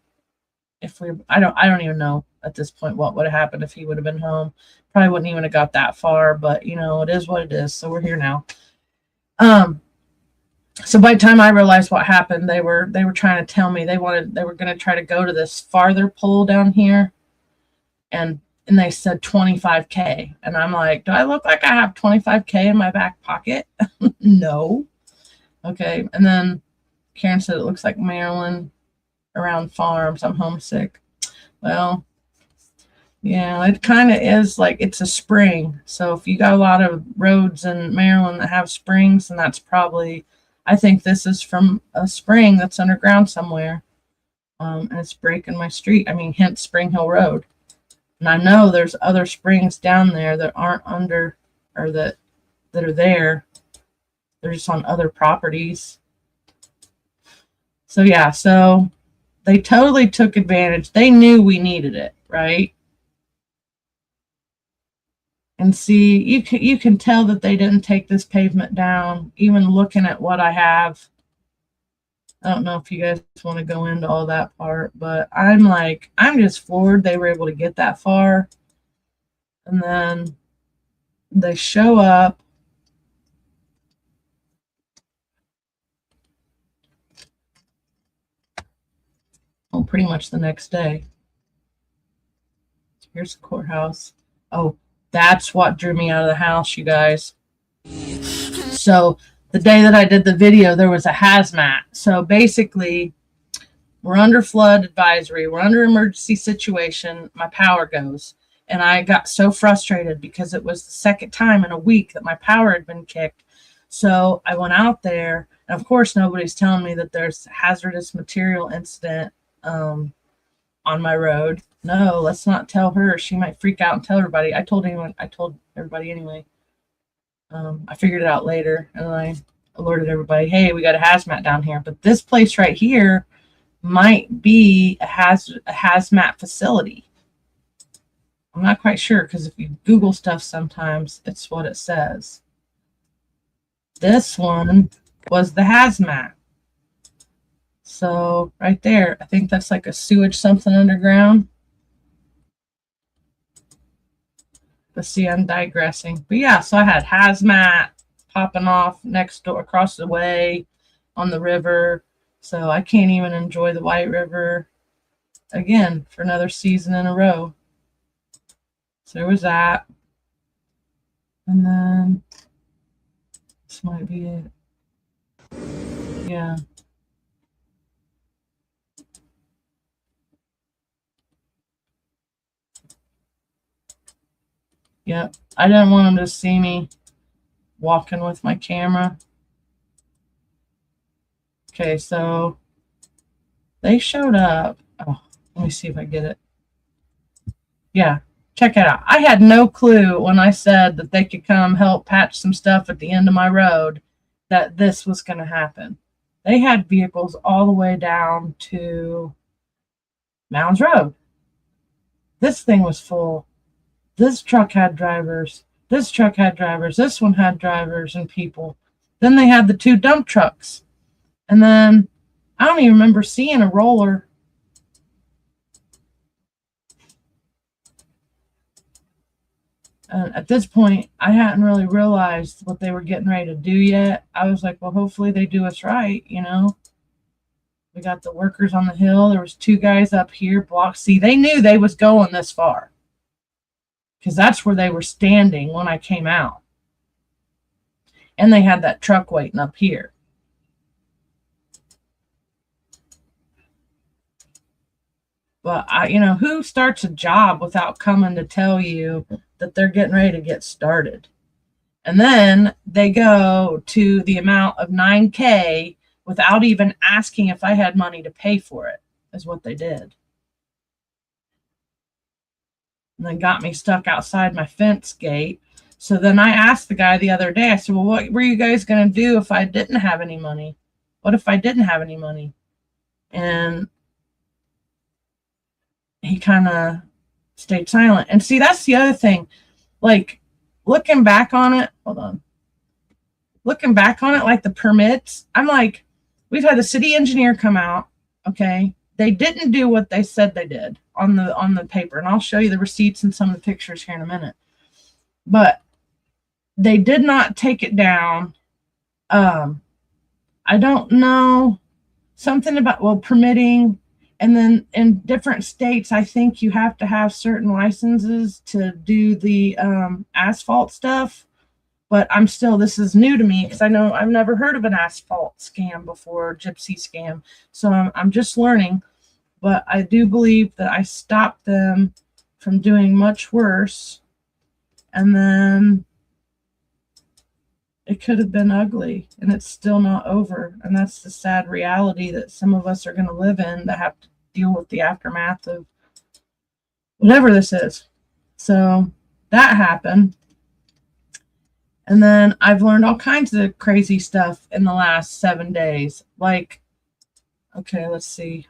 if I don't even know at this point what would have happened if he would have been home. Probably wouldn't even have got that far, but it is what it is. So we're here now. So by the time I realized what happened, they were trying to tell me they were going to try to go to this farther pole down here, and they said 25K, and I'm like, do I look like I have 25K in my back pocket? No. Okay, and then Karen said it looks like Maryland around farms. I'm homesick. Well, yeah, it kind of is like it's a spring. So if you got a lot of roads in Maryland that have springs, then that's probably, I think this is from a spring that's underground somewhere. And it's breaking my street. I mean, hence Spring Hill Road. And I know there's other springs down there that aren't under, or that are there. They're just on other properties. So yeah, so they totally took advantage. They knew we needed it, right? And see, you can tell that they didn't take this pavement down, even looking at what I have. I don't know if you guys want to go into all that part, but I'm just floored they were able to get that far. And then they show up. Oh, pretty much the next day. Here's the courthouse. Oh, that's what drew me out of the house, you guys. So the day that I did the video, there was a hazmat. So basically, we're under flood advisory. We're under emergency situation. My power goes. And I got so frustrated because it was the second time in a week that my power had been kicked. So I went out there. And of course, nobody's telling me that there's a hazardous material incident on my road. No, let's not tell her. She might freak out and tell everybody. I told everybody anyway. I figured it out later, and I alerted everybody, hey, we got a hazmat down here. But this place right here might be a hazmat facility. I'm not quite sure, because if you Google stuff sometimes, it's what it says. This one was the hazmat. So right there, I think that's like a sewage something underground. But see, I'm digressing. But yeah, so I had hazmat popping off next door, across the way on the river. So I can't even enjoy the White River again for another season in a row. So there was that. And then this might be it. Yeah. Yep. I didn't want them to see me walking with my camera. Okay, so they showed up. Oh, let me see if I get it. Yeah, check it out. I had no clue when I said that they could come help patch some stuff at the end of my road that this was going to happen. They had vehicles all the way down to Mounds Road. This thing was full. This truck had drivers. This truck had drivers. This one had drivers and people. Then they had the 2 dump trucks. And then I don't even remember seeing a roller. At this point, I hadn't really realized what they were getting ready to do yet. I was like, well, hopefully they do us right, you know. We got the workers on the hill. There was 2 guys up here blocked. See, they knew they was going this far, because that's where they were standing when I came out. And they had that truck waiting up here. But you know, who starts a job without coming to tell you that they're getting ready to get started? And then they go to the amount of $9K without even asking if I had money to pay for it, is what they did. And then got me stuck outside my fence gate. So then I asked the guy the other day, I said, well, what were you guys going to do if I didn't have any money? What if I didn't have any money? And he kind of stayed silent. And see, that's the other thing. Like, looking back on it, hold on. Looking back on it, like the permits, I'm like, we've had the city engineer come out, okay? They didn't do what they said they did on the paper. And I'll show you the receipts and some of the pictures here in a minute. But they did not take it down. I don't know. Something about, well, permitting. And then in different states, I think you have to have certain licenses to do the asphalt stuff. But I'm still, this is new to me because I know I've never heard of an asphalt scam before, gypsy scam. So I'm just learning. But I do believe that I stopped them from doing much worse. And then it could have been ugly, and it's still not over. And that's the sad reality that some of us are going to live in, that have to deal with the aftermath of whatever this is. So that happened. And then I've learned all kinds of crazy stuff in the last 7 days. Like, okay, let's see.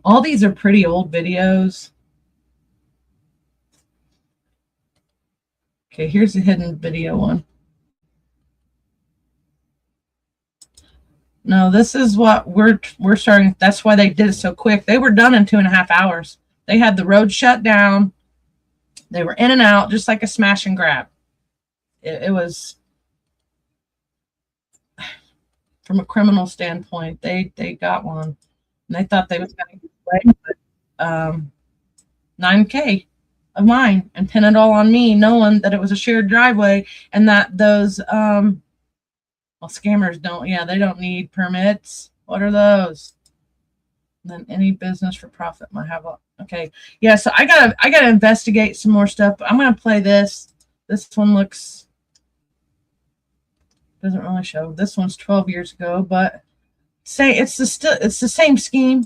All these are pretty old videos. Okay, here's a hidden video one. No, this is what we're starting. That's why they did it so quick. They were done in 2.5 hours. They had the road shut down. They were in and out, just like a smash and grab. It was, from a criminal standpoint, they got one. And they thought they was going to get away with $9K of mine and pin it all on me, knowing that it was a shared driveway and that those well, scammers don't, yeah, they don't need permits. What are those? And then any business for profit might have a, okay. Yeah, so I gotta investigate some more stuff, but I'm gonna play this. This one looks, doesn't really show. This one's 12 years ago, but it's the same scheme.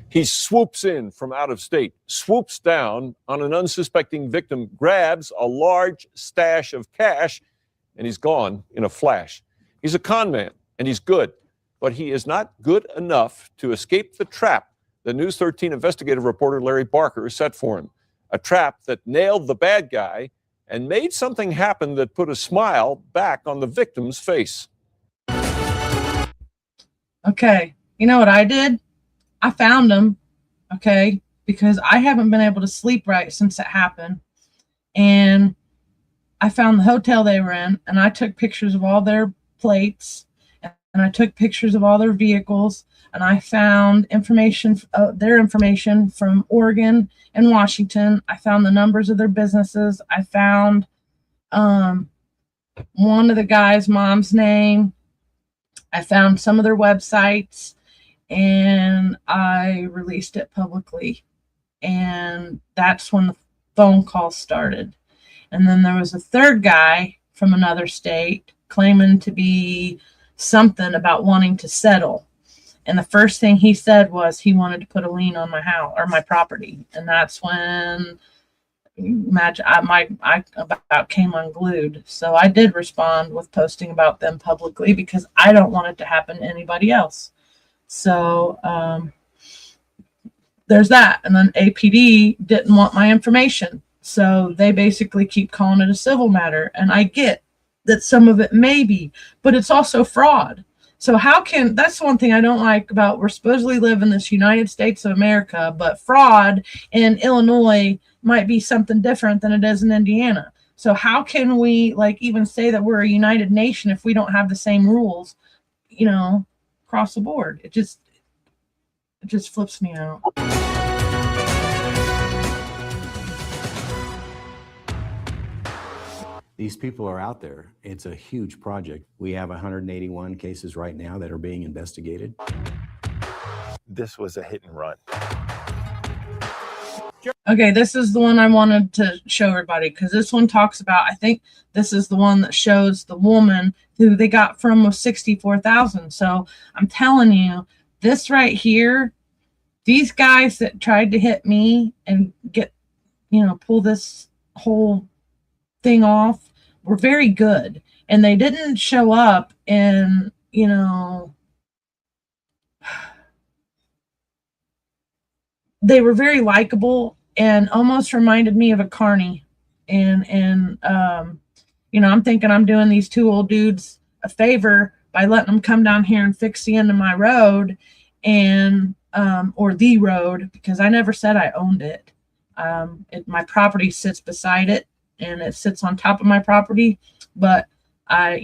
He swoops in from out of state, swoops down on an unsuspecting victim, grabs a large stash of cash, and he's gone in a flash. He's a con man, and he's good, but he is not good enough to escape the trap the News 13 investigative reporter Larry Barker set for him, a trap that nailed the bad guy and made something happen that put a smile back on the victim's face. Okay, you know what I did? I found them, okay, because I haven't been able to sleep right since it happened. And I found the hotel they were in, and I took pictures of all their plates, and I took pictures of all their vehicles, and I found their information from Oregon and Washington. I found the numbers of their businesses. I found one of the guy's mom's name. I found some of their websites, and I released it publicly. And that's when the phone call started. And then there was a third guy from another state claiming to be something about wanting to settle. And the first thing he said was he wanted to put a lien on my house or my property. And that's when I about came unglued. So I did respond with posting about them publicly because I don't want it to happen to anybody else. So there's that. And then APD didn't want my information. So they basically keep calling it a civil matter. And I get that some of it may be, but it's also fraud. So that's one thing I don't like about, we're supposedly live in this United States of America, but fraud in Illinois might be something different than it is in Indiana. So how can we even say that we're a united nation if we don't have the same rules, across the board? It just flips me out. These people are out there. It's a huge project. We have 181 cases right now that are being investigated. This was a hit and run. Okay, this is the one I wanted to show everybody because this one talks about, I think this is the one that shows the woman who they got from was $64,000. So I'm telling you, this right here, these guys that tried to hit me and get, pull this whole thing off were very good, and they didn't show up in they were very likable and almost reminded me of a carny. And I'm thinking I'm doing these two old dudes a favor by letting them come down here and fix the end of my road and or the road, because I never said I owned it. My property sits beside it, and it sits on top of my property, but I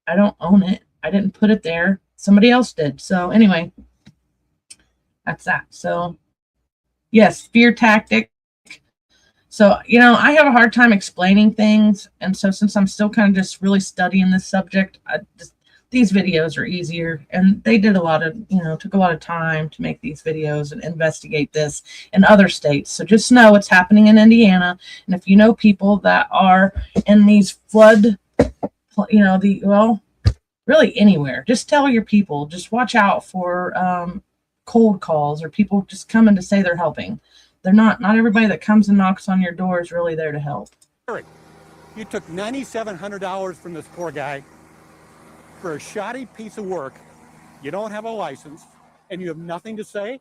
don't own it. I didn't put it there. Somebody else did. So anyway, that's that. So yes, fear tactic. So, I have a hard time explaining things. And so since I'm still kind of just really studying this subject, these videos are easier, and they did took a lot of time to make these videos and investigate this in other states. So just know it's happening in Indiana. And if you know people that are in these flood, really anywhere, just tell your people, just watch out for cold calls or people just coming to say they're helping. They're not everybody that comes and knocks on your door is really there to help. You took $9,700 from this poor guy for a shoddy piece of work. You don't have a license, and you have nothing to say?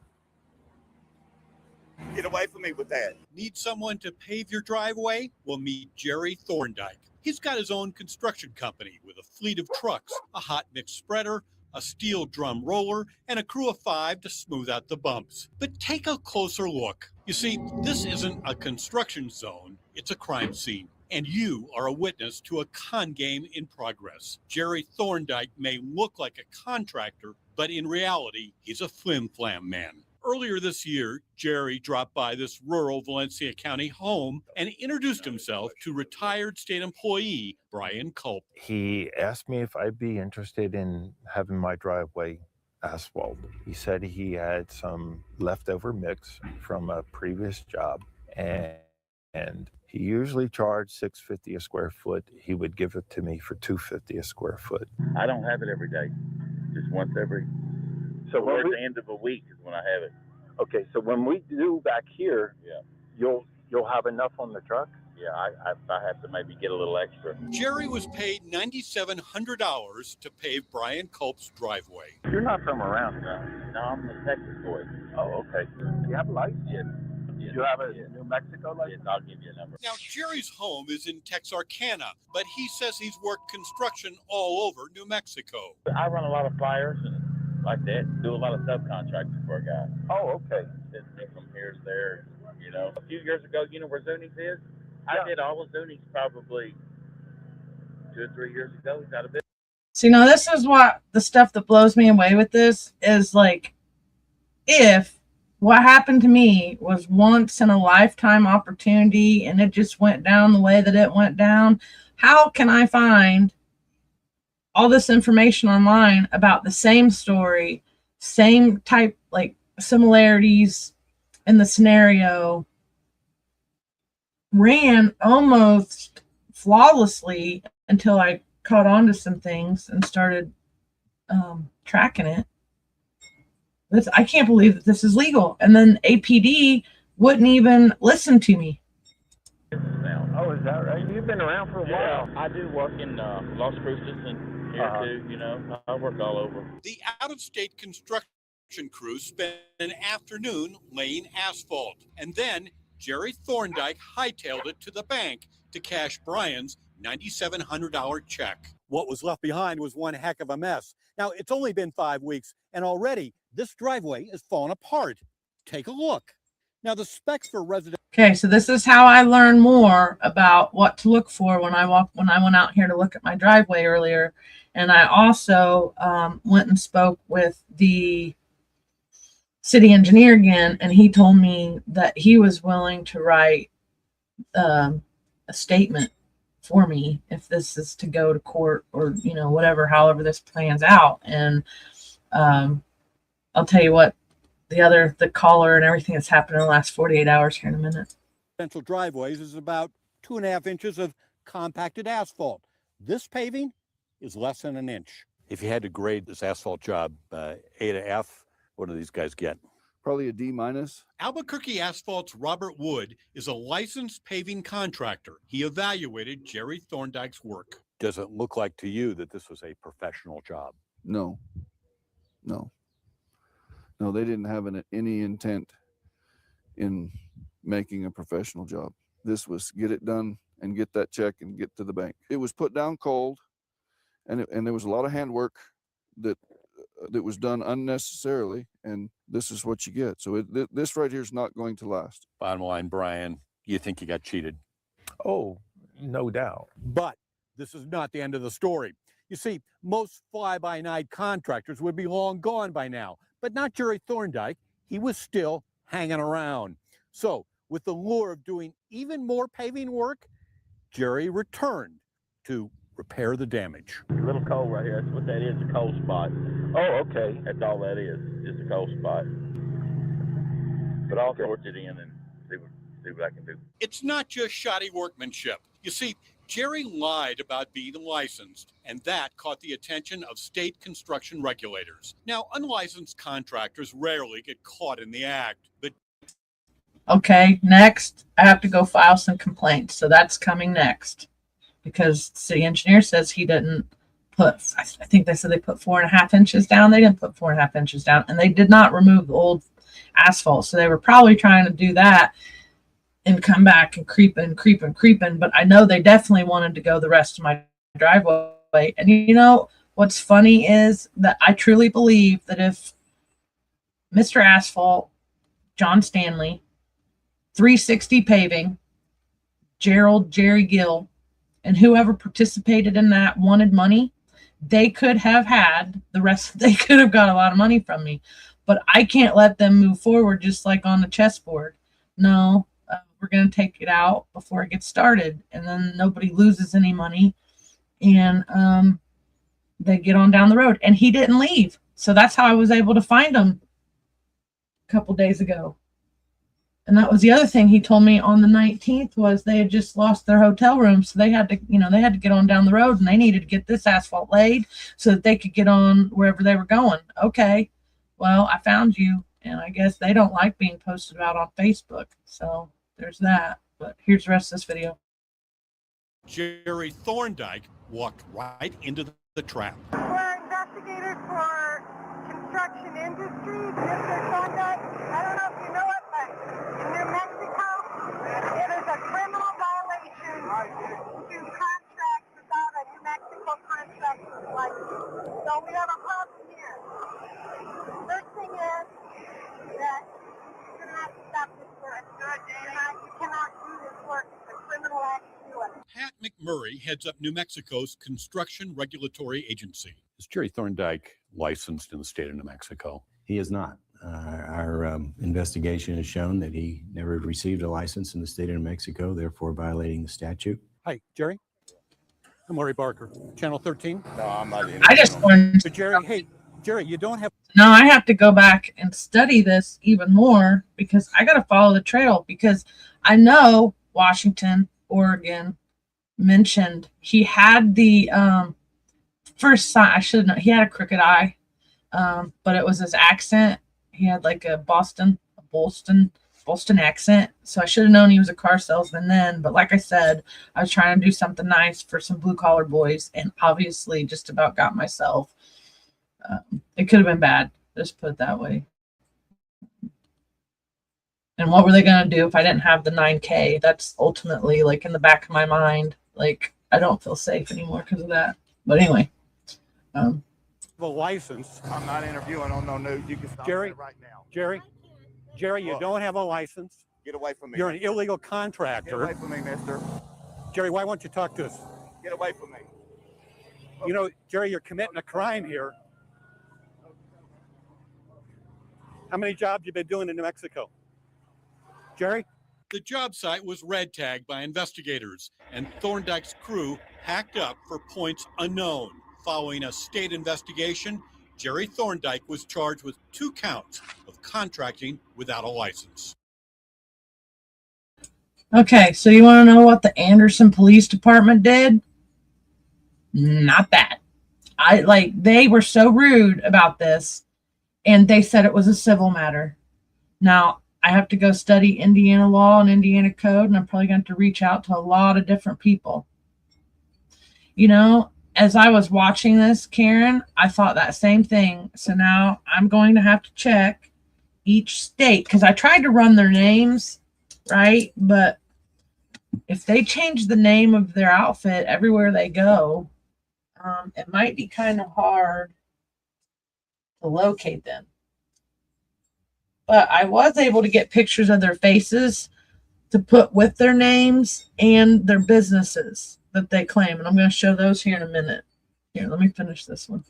Get away from me with that. Need someone to pave your driveway? Well, meet Jerry Thorndike. He's got his own construction company with a fleet of trucks, a hot mix spreader, a steel drum roller, and a crew of 5 to smooth out the bumps. But take a closer look. You see, this isn't a construction zone, it's a crime scene. And you are a witness to a con game in progress. Jerry Thorndike may look like a contractor, but in reality, he's a flim-flam man. Earlier this year, Jerry dropped by this rural Valencia County home and introduced himself to retired state employee Brian Culp. He asked me if I'd be interested in having my driveway asphalt. He said he had some leftover mix from a previous job, and he usually charged $6.50 a square foot. He would give it to me for $2.50 a square foot. I don't have it every day. Just once every. So Towards the end of a week is when I have it. okay, so when we do back here, Yeah. you'll have enough on the truck? Yeah, I have to maybe get a little extra. Jerry was paid $9,700 to pave Brian Culp's driveway. You're not from around No, no, I'm a Texas boy. Oh, okay. Do you have a license? Yes. Do you have a New Mexico license? Yes, I'll give you a number. Now, Jerry's home is in Texarkana, but he says he's worked construction all over New Mexico. I run a lot of flyers and like that. Do a lot of subcontracting for a guy. Oh, okay. Send from here to there. You know, a few years ago, you know where Zunix is? Yeah. I did all of Zunix probably 2 or 3 years ago. He's out of business. See, now this is what the stuff that blows me away with this is, like, if what happened to me was once in a lifetime opportunity and it just went down the way that it went down, how can I find all this information online about the same story, same type, like similarities in the scenario, ran almost flawlessly until I caught on to some things and started tracking it. I can't believe that this is legal. And then APD wouldn't even listen to me. Oh, is that right? You've been around for a while. I do work in Las Cruces and here too. You know, I work all over. The out-of-state construction crew spent an afternoon laying asphalt, and then Jerry Thorndike hightailed it to the bank to cash Brian's $9,700 check. What was left behind was one heck of a mess. Now, it's only been 5 weeks, and already this driveway is falling apart. Take a look. Now, the specs for residential. Okay, so this is how I learned more about what to look for when I went out here to look at my driveway earlier. And I also went and spoke with the city engineer again, and he told me that he was willing to write a statement for me if this is to go to court or, you know, whatever, however this plans out. And I'll tell you what, the caller and everything that's happened in the last 48 hours here in a minute. Residential driveways is about 2.5 inches of compacted asphalt. This paving is less than an inch. If you had to grade this asphalt job A to F, what do these guys get? Probably a D minus. Albuquerque Asphalt's Robert Wood is a licensed paving contractor. He evaluated Jerry Thorndike's work. Does it look like to you that this was a professional job? No, they didn't have any intent in making a professional job. This was get it done and get that check and get to the bank. It was put down cold, and there was a lot of handwork that was done unnecessarily, and this is what you get. So this right here is not going to last. Bottom line, Brian, you think you got cheated? Oh, no doubt. But this is not the end of the story. You see, most fly-by-night contractors would be long gone by now, but not Jerry Thorndike. He was still hanging around. So, with the lure of doing even more paving work, Jerry returned to repair the damage. A little cold right here. That's what that is, a cold spot. Oh, okay. That's all that is, just a cold spot. But I'll torch it in and see what I can do. It's not just shoddy workmanship. You see, Jerry lied about being licensed, and that caught the attention of state construction regulators. Now, unlicensed contractors rarely get caught in the act, but Okay, next, I have to go file some complaints. So that's coming next because the city engineer says he didn't put, I think they said they put 4.5 inches down. They didn't put 4.5 inches down, and they did not remove the old asphalt. So they were probably trying to do that and come back and creep. But I know they definitely wanted to go the rest of my driveway. And you know, what's funny is that I truly believe that if Mr. Asphalt, John Stanley, 360 Paving, Jerry Gill, and whoever participated in that wanted money, they could have had the rest. They could have got a lot of money from me, but I can't let them move forward just like on the chessboard. No, we're going to take it out before it gets started, and then nobody loses any money, and they get on down the road. And he didn't leave, so that's how I was able to find him a couple days ago. And that was the other thing he told me on the 19th was they had just lost their hotel room. So they had to, they had to get on down the road and they needed to get this asphalt laid so that they could get on wherever they were going. Okay, well, I found you. And I guess they don't like being posted about on Facebook. So there's that. But here's the rest of this video. Jerry Thorndike walked right into the trap. We're investigators for construction industry, Mr. Thorndike. I don't know if you know it, but in New Mexico, it is a criminal violation to contract without a New Mexico contract license. So we have a problem here. First thing is that you're going to have to stop this work. You cannot do this work. It's a criminal act to do it. Pat McMurray heads up New Mexico's construction regulatory agency. Is Jerry Thorndike licensed in the state of New Mexico? He is not. Our investigation has shown that he never received a license in the state of New Mexico, therefore violating the statute. Hi, Jerry. I'm Larry Barker, Channel 13. No, I'm not in. I just learned. So Jerry, hey, Jerry, you don't have. Now I have to go back and study this even more because I got to follow the trail because I know Washington, Oregon mentioned he had the first sign. I should know he had a crooked eye, but it was his accent. He had like a Boston accent. So I should have known he was a car salesman then. But like I said, I was trying to do something nice for some blue collar boys and obviously just about got myself. It could have been bad. Just put it that way. And what were they going to do if I didn't have the 9K? That's ultimately like in the back of my mind. Like I don't feel safe anymore because of that. But anyway. The license. I'm not interviewing on no news. You can stop Jerry, that right now. Jerry, you don't have a license. Get away from me. You're an illegal Get contractor. away from me, mister. Jerry, why won't you talk to us? Get away from me. You know, Jerry, you're committing a crime here. How many jobs you been doing in New Mexico? Jerry? The job site was red tagged by investigators, and Thorndike's crew packed up for points unknown. Following a state investigation, Jerry Thorndike was charged with 2 counts of contracting without a license. Okay, so you want to know what the Anderson Police Department did? Not that. They were so rude about this, and they said it was a civil matter. Now, I have to go study Indiana law and Indiana code, and I'm probably going to have to reach out to a lot of different people. You know, as I was watching this, Karen, I thought that same thing. So now I'm going to have to check each state because I tried to run their names, right? But if they change the name of their outfit everywhere they go, it might be kind of hard to locate them. But I was able to get pictures of their faces to put with their names and their businesses that they claim. And I'm going to show those here in a minute. Here, let me finish this one.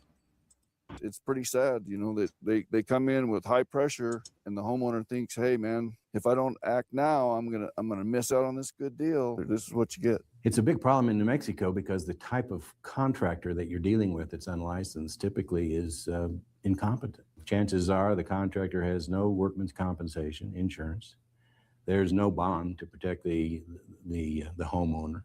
It's pretty sad, you know, that they come in with high pressure and the homeowner thinks, hey man, if I don't act now, I'm gonna miss out on this good deal. This is what you get. It's a big problem in New Mexico because the type of contractor that you're dealing with that's unlicensed typically is incompetent. Chances are the contractor has no workman's compensation insurance. There's no bond to protect the homeowner.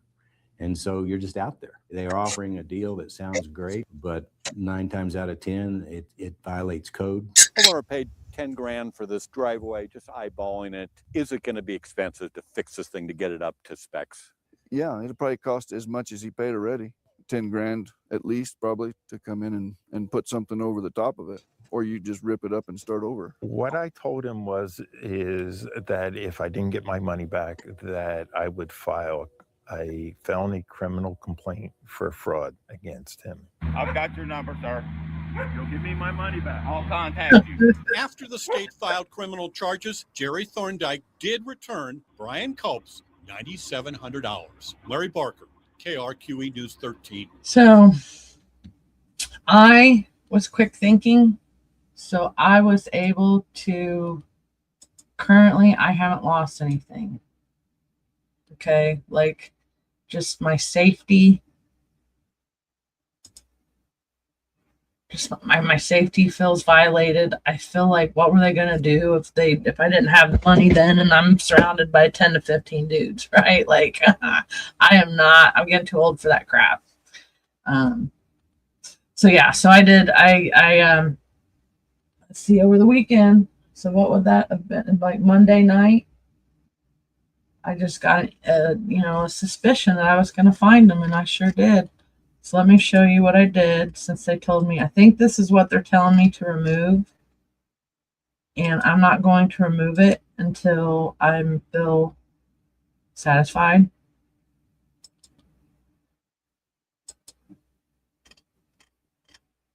And so you're just out there. They are offering a deal that sounds great, but 9 times out of 10, it violates code. Homeowner paid 10 grand for this driveway, just eyeballing it. Is it going to be expensive to fix this thing to get it up to specs? Yeah, it'll probably cost as much as he paid already. 10 grand at least probably to come in and put something over the top of it. Or you just rip it up and start over. What I told him is that if I didn't get my money back, that I would file a felony criminal complaint for fraud against him. I've got your number, sir. You'll give me my money back. I'll contact you. After the state filed criminal charges, Jerry Thorndike did return Brian Culp's $9,700. Larry Barker, KRQE News 13. So I was quick thinking. So I was able to, currently I haven't lost anything. Okay, like just my safety. just my safety feels violated. I feel like, what were they going to do if I didn't have the money then, and I'm surrounded by 10 to 15 dudes, right? Like, I'm getting too old for that crap. So yeah, so I let's see, over the weekend. So what would that have been? Like Monday night, I just got a suspicion that I was going to find them, and I sure did. So let me show you what I did, since they told me. I think this is what they're telling me to remove. And I'm not going to remove it until I feel satisfied.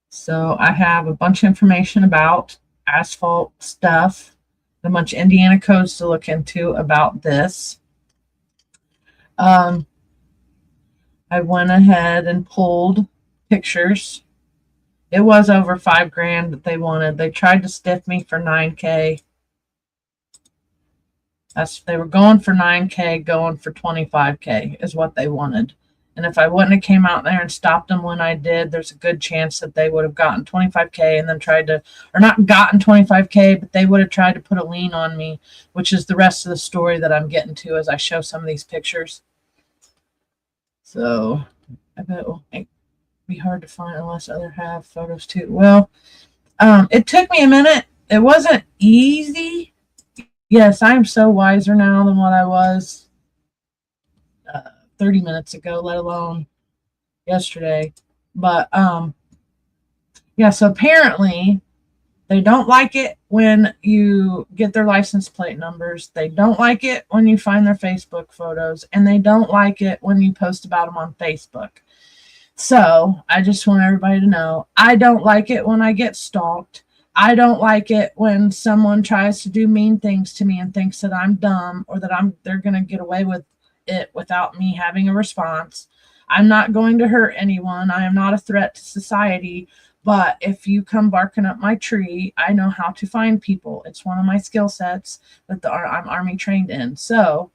So I have a bunch of information about asphalt stuff, a bunch of Indiana codes to look into about this. I went ahead and pulled pictures. It was over $5,000 that they wanted. They tried to stiff me for $9,000. They were going for $9,000, going for $25,000 is what they wanted. And if I wouldn't have came out there and stopped them when I did, there's a good chance that they would have gotten $25,000 and then tried to, or not gotten $25,000, but they would have tried to put a lien on me, which is the rest of the story that I'm getting to as I show some of these pictures. So I bet it will be hard to find unless others have photos too. Well, it took me a minute. It wasn't easy. Yes, I'm so wiser now than what I was 30 minutes ago, let alone yesterday. But yeah, so apparently they don't like it when you get their license plate numbers. They don't like it when you find their Facebook photos, and they don't like it when you post about them on Facebook. So I just want everybody to know, I don't like it when I get stalked. I don't like it when someone tries to do mean things to me and thinks that I'm dumb, or that they're going to get away with it without me having a response. I'm not going to hurt anyone. I am not a threat to society. But if you come barking up my tree, I know how to find people. It's one of my skill sets that I'm Army trained in. So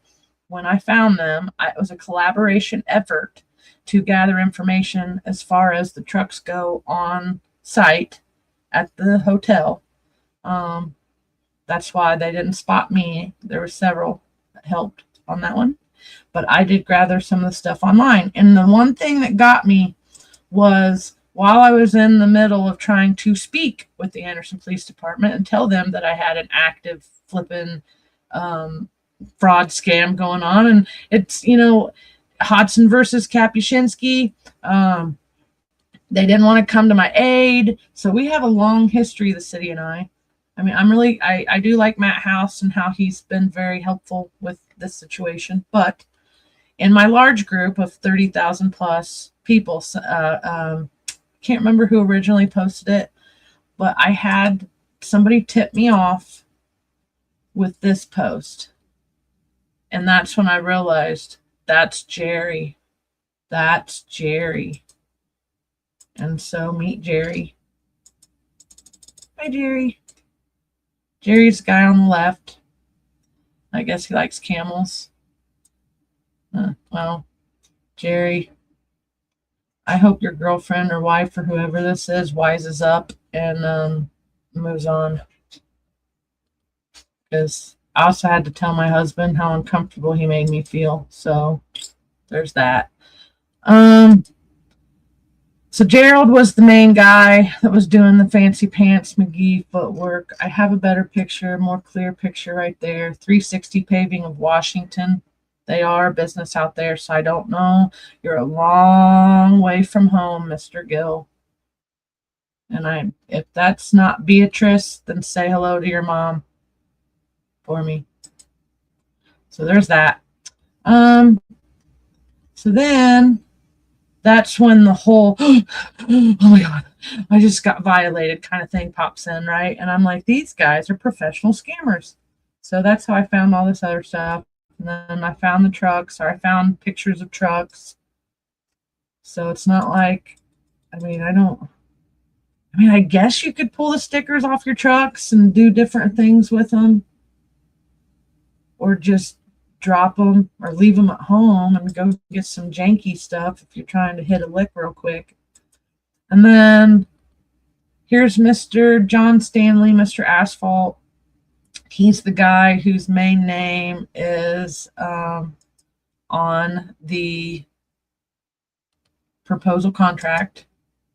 when I found them, it was a collaboration effort to gather information as far as the trucks go on site at the hotel. That's why they didn't spot me. There were several that helped on that one. But I did gather some of the stuff online. And the one thing that got me was, while I was in the middle of trying to speak with the Anderson Police Department and tell them that I had an active flipping fraud scam going on, and it's, Hodson versus Kapuscinski, they didn't want to come to my aid. So we have a long history, the city and I. I mean, I do like Matt House and how he's been very helpful with this situation. But in my large group of 30,000 plus people, can't remember who originally posted it, but I had somebody tip me off with this post. And that's when I realized, that's Jerry. That's Jerry. And so meet Jerry. Hi, Jerry. Jerry's the guy on the left. I guess he likes camels. Well, Jerry, I hope your girlfriend or wife or whoever this is wises up and moves on. Because I also had to tell my husband how uncomfortable he made me feel. So there's that. So Gerald was the main guy that was doing the fancy pants McGee footwork. I have a better picture, more clear picture right there. 360 Paving of Washington. They are a business out there, so I don't know. You're a long way from home, Mr. Gill. And if that's not Beatrice, then say hello to your mom for me. So there's that. So then that's when the whole, oh my God, I just got violated kind of thing pops in, right? And I'm like, these guys are professional scammers. So that's how I found all this other stuff. And then I found the trucks, or I found pictures of trucks. So it's not like, I guess you could pull the stickers off your trucks and do different things with them. Or just drop them or leave them at home and go get some janky stuff if you're trying to hit a lick real quick. And then here's Mr. John Stanley, Mr. Asphalt. He's the guy whose main name is on the proposal contract.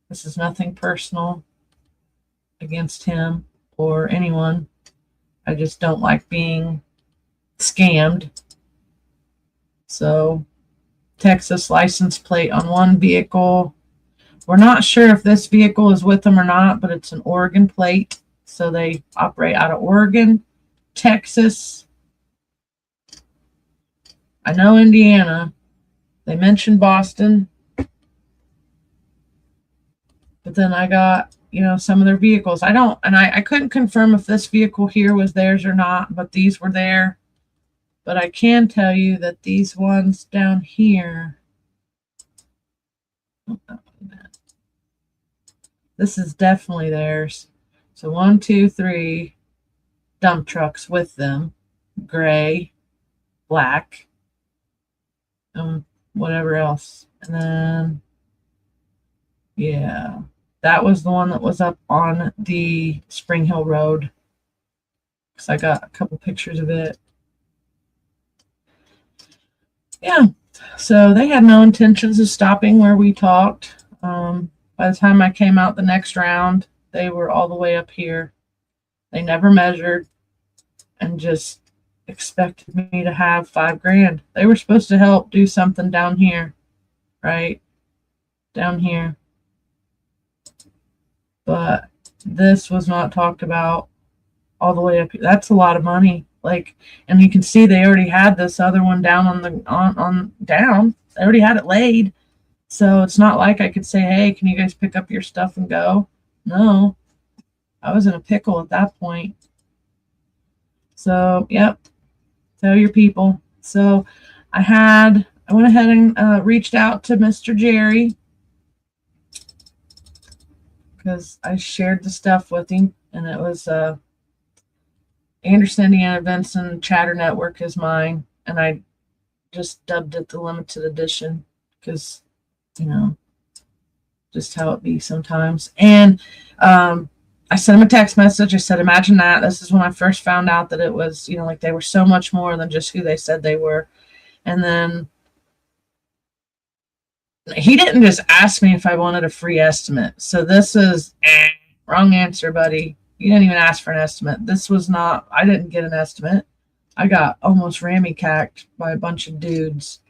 This is nothing personal against him or anyone. I just don't like being scammed. So, Texas license plate on one vehicle. We're not sure if this vehicle is with them or not, but it's an Oregon plate. So they operate out of Oregon, Texas. I know Indiana. They mentioned Boston. But then I got, some of their vehicles. I couldn't confirm if this vehicle here was theirs or not, but these were there. But I can tell you that these ones down here, this is definitely theirs. So 1, 2, 3 dump trucks with them, gray, black, whatever else. And then, yeah, that was the one that was up on the Spring Hill Road. Because I got a couple pictures of it. Yeah, so they had no intentions of stopping where we talked. By the time I came out the next round, they were all the way up here. They never measured and just expected me to have $5,000. They were supposed to help do something down here, right? Down here. But this was not talked about all the way up here. That's a lot of money. And you can see they already had this other one down on down. They already had it laid. So it's not like I could say, hey, can you guys pick up your stuff and go? No. I was in a pickle at that point. So, yep. Tell your people. So I went ahead and reached out to Mr. Jerry because I shared the stuff with him, and it was Anderson, Indiana, Benson, Chatter Network is mine, and I just dubbed it the limited edition because, just how it be sometimes. And I sent him a text message. I said, imagine that. This is when I first found out that it was, they were so much more than just who they said they were. And then he didn't just ask me if I wanted a free estimate. So this is wrong answer, buddy. You didn't even ask for an estimate. This was not, I didn't get an estimate. I got almost rammy-cacked by a bunch of dudes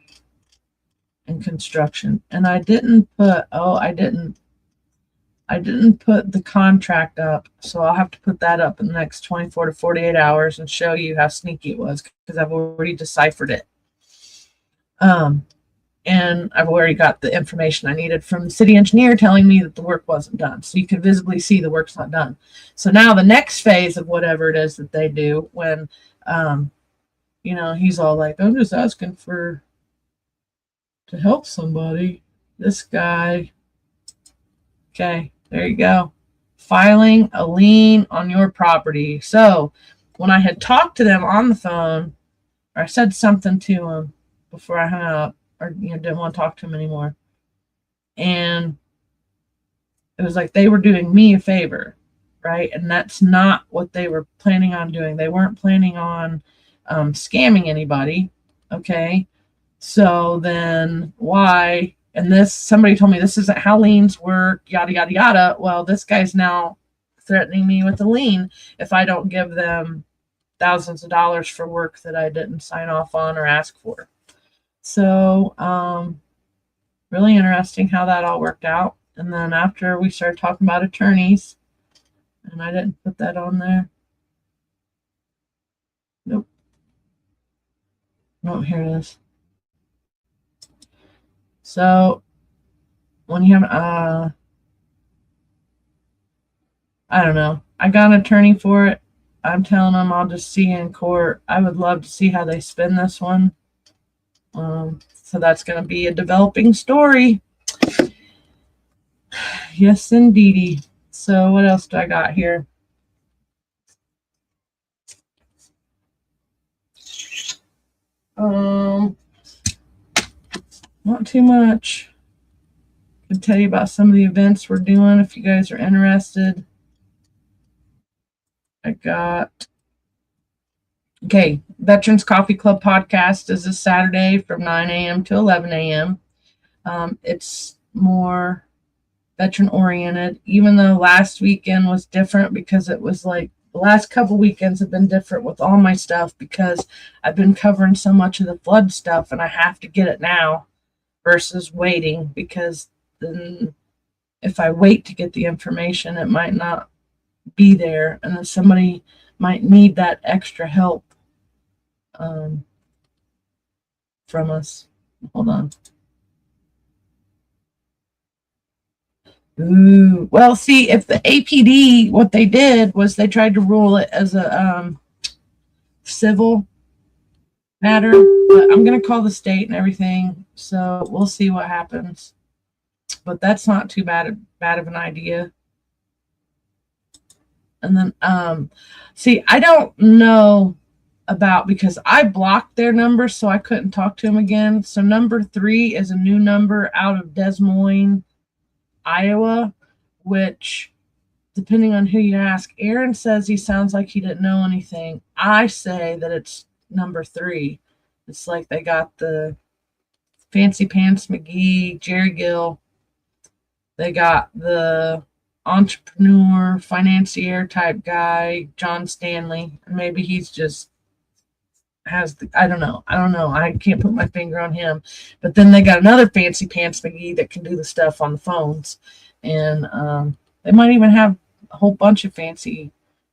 in construction. And I didn't put, I didn't put the contract up. So I'll have to put that up in the next 24 to 48 hours and show you how sneaky it was because I've already deciphered it. And I've already got the information I needed from the city engineer telling me that the work wasn't done. So you can visibly see the work's not done. So now the next phase of whatever it is that they do when, he's all like, I'm just asking to help somebody. This guy. Okay, there you go. Filing a lien on your property. So when I had talked to them on the phone, or I said something to them before I hung up, or didn't want to talk to him anymore. And it was like they were doing me a favor, right? And that's not what they were planning on doing. They weren't planning on scamming anybody, okay? So then why? And somebody told me this isn't how liens work, yada, yada, yada. Well, this guy's now threatening me with a lien if I don't give them thousands of dollars for work that I didn't sign off on or ask for. So, really interesting how that all worked out. And then after we started talking about attorneys, and I didn't put that on there. Nope. Oh, here it is. So, when you have, I don't know. I got an attorney for it. I'm telling them I'll just see you in court. I would love to see how they spin this one. So that's going to be a developing story. Yes, indeedy. So what else do I got here? Not too much. I can tell you about some of the events we're doing if you guys are interested. I got, okay, Veterans Coffee Club podcast is this Saturday from 9 a.m. to 11 a.m. It's more veteran oriented, even though last weekend was different because it was like the last couple weekends have been different with all my stuff because I've been covering so much of the flood stuff and I have to get it now versus waiting, because then if I wait to get the information, it might not be there, and then somebody might need that extra help from us. Hold on. Ooh, well, see, if the APD, what they did was they tried to rule it as a civil matter, but I'm going to call the state and everything, so we'll see what happens. But that's not too bad of an idea. And then, see, I don't know about, because I blocked their number, so I couldn't talk to them again. So number 3 is a new number out of Des Moines, Iowa, which, depending on who you ask, Aaron says he sounds like he didn't know anything. I say that it's number 3. It's like they got the Fancy Pants McGee, Jerry Gill. They got the entrepreneur, financier type guy, John Stanley. Maybe he's just has the, I don't know. I can't put my finger on him. But then they got another Fancy Pants McGee that can do the stuff on the phones. And they might even have a whole bunch of Fancy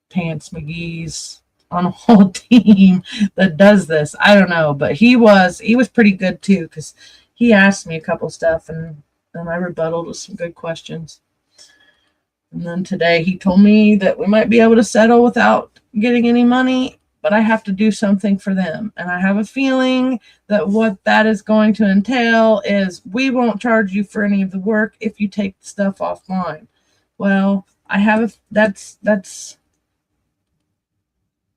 Pants McGees on a whole team that does this. I don't know. But he was pretty good too, because he asked me a couple stuff and then I rebutted with some good questions. And then today he told me that we might be able to settle without getting any money, but I have to do something for them. And I have a feeling that what that is going to entail is we won't charge you for any of the work if you take the stuff offline. Well, I have that's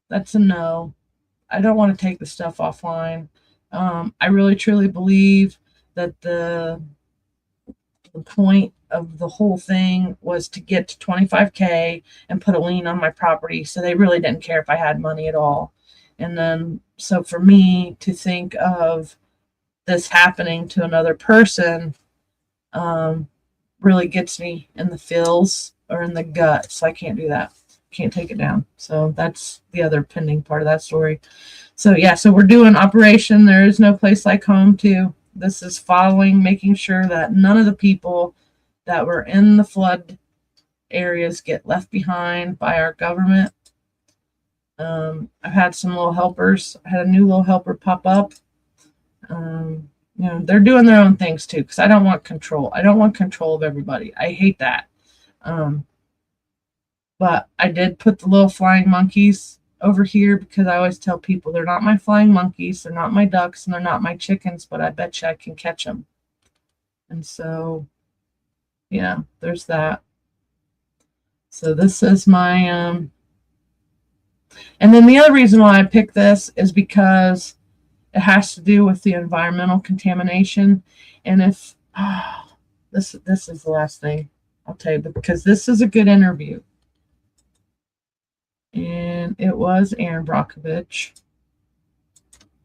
a no. I don't want to take the stuff offline. I really truly believe that the point of the whole thing was to get to 25K and put a lien on my property, so they really didn't care if I had money at all. And then so for me to think of this happening to another person really gets me in the feels or in the gut, so I can't do that. Can't take it down. So that's the other pending part of that story. So yeah, so we're doing Operation There Is No Place Like Home too. This is following, making sure that none of the people that were in the flood areas get left behind by our government. I've had some little helpers. I had a new little helper pop up. They're doing their own things too, because I don't want control. I don't want control of everybody. I hate that. But I did put the little flying monkeys over here because I always tell people they're not my flying monkeys, they're not my ducks, and they're not my chickens, but I bet you I can catch them. And so, yeah, there's that. So this is my, and then the other reason why I picked this is because it has to do with the environmental contamination. And if, this is the last thing I'll tell you, because this is a good interview. And it was Aaron Brockovich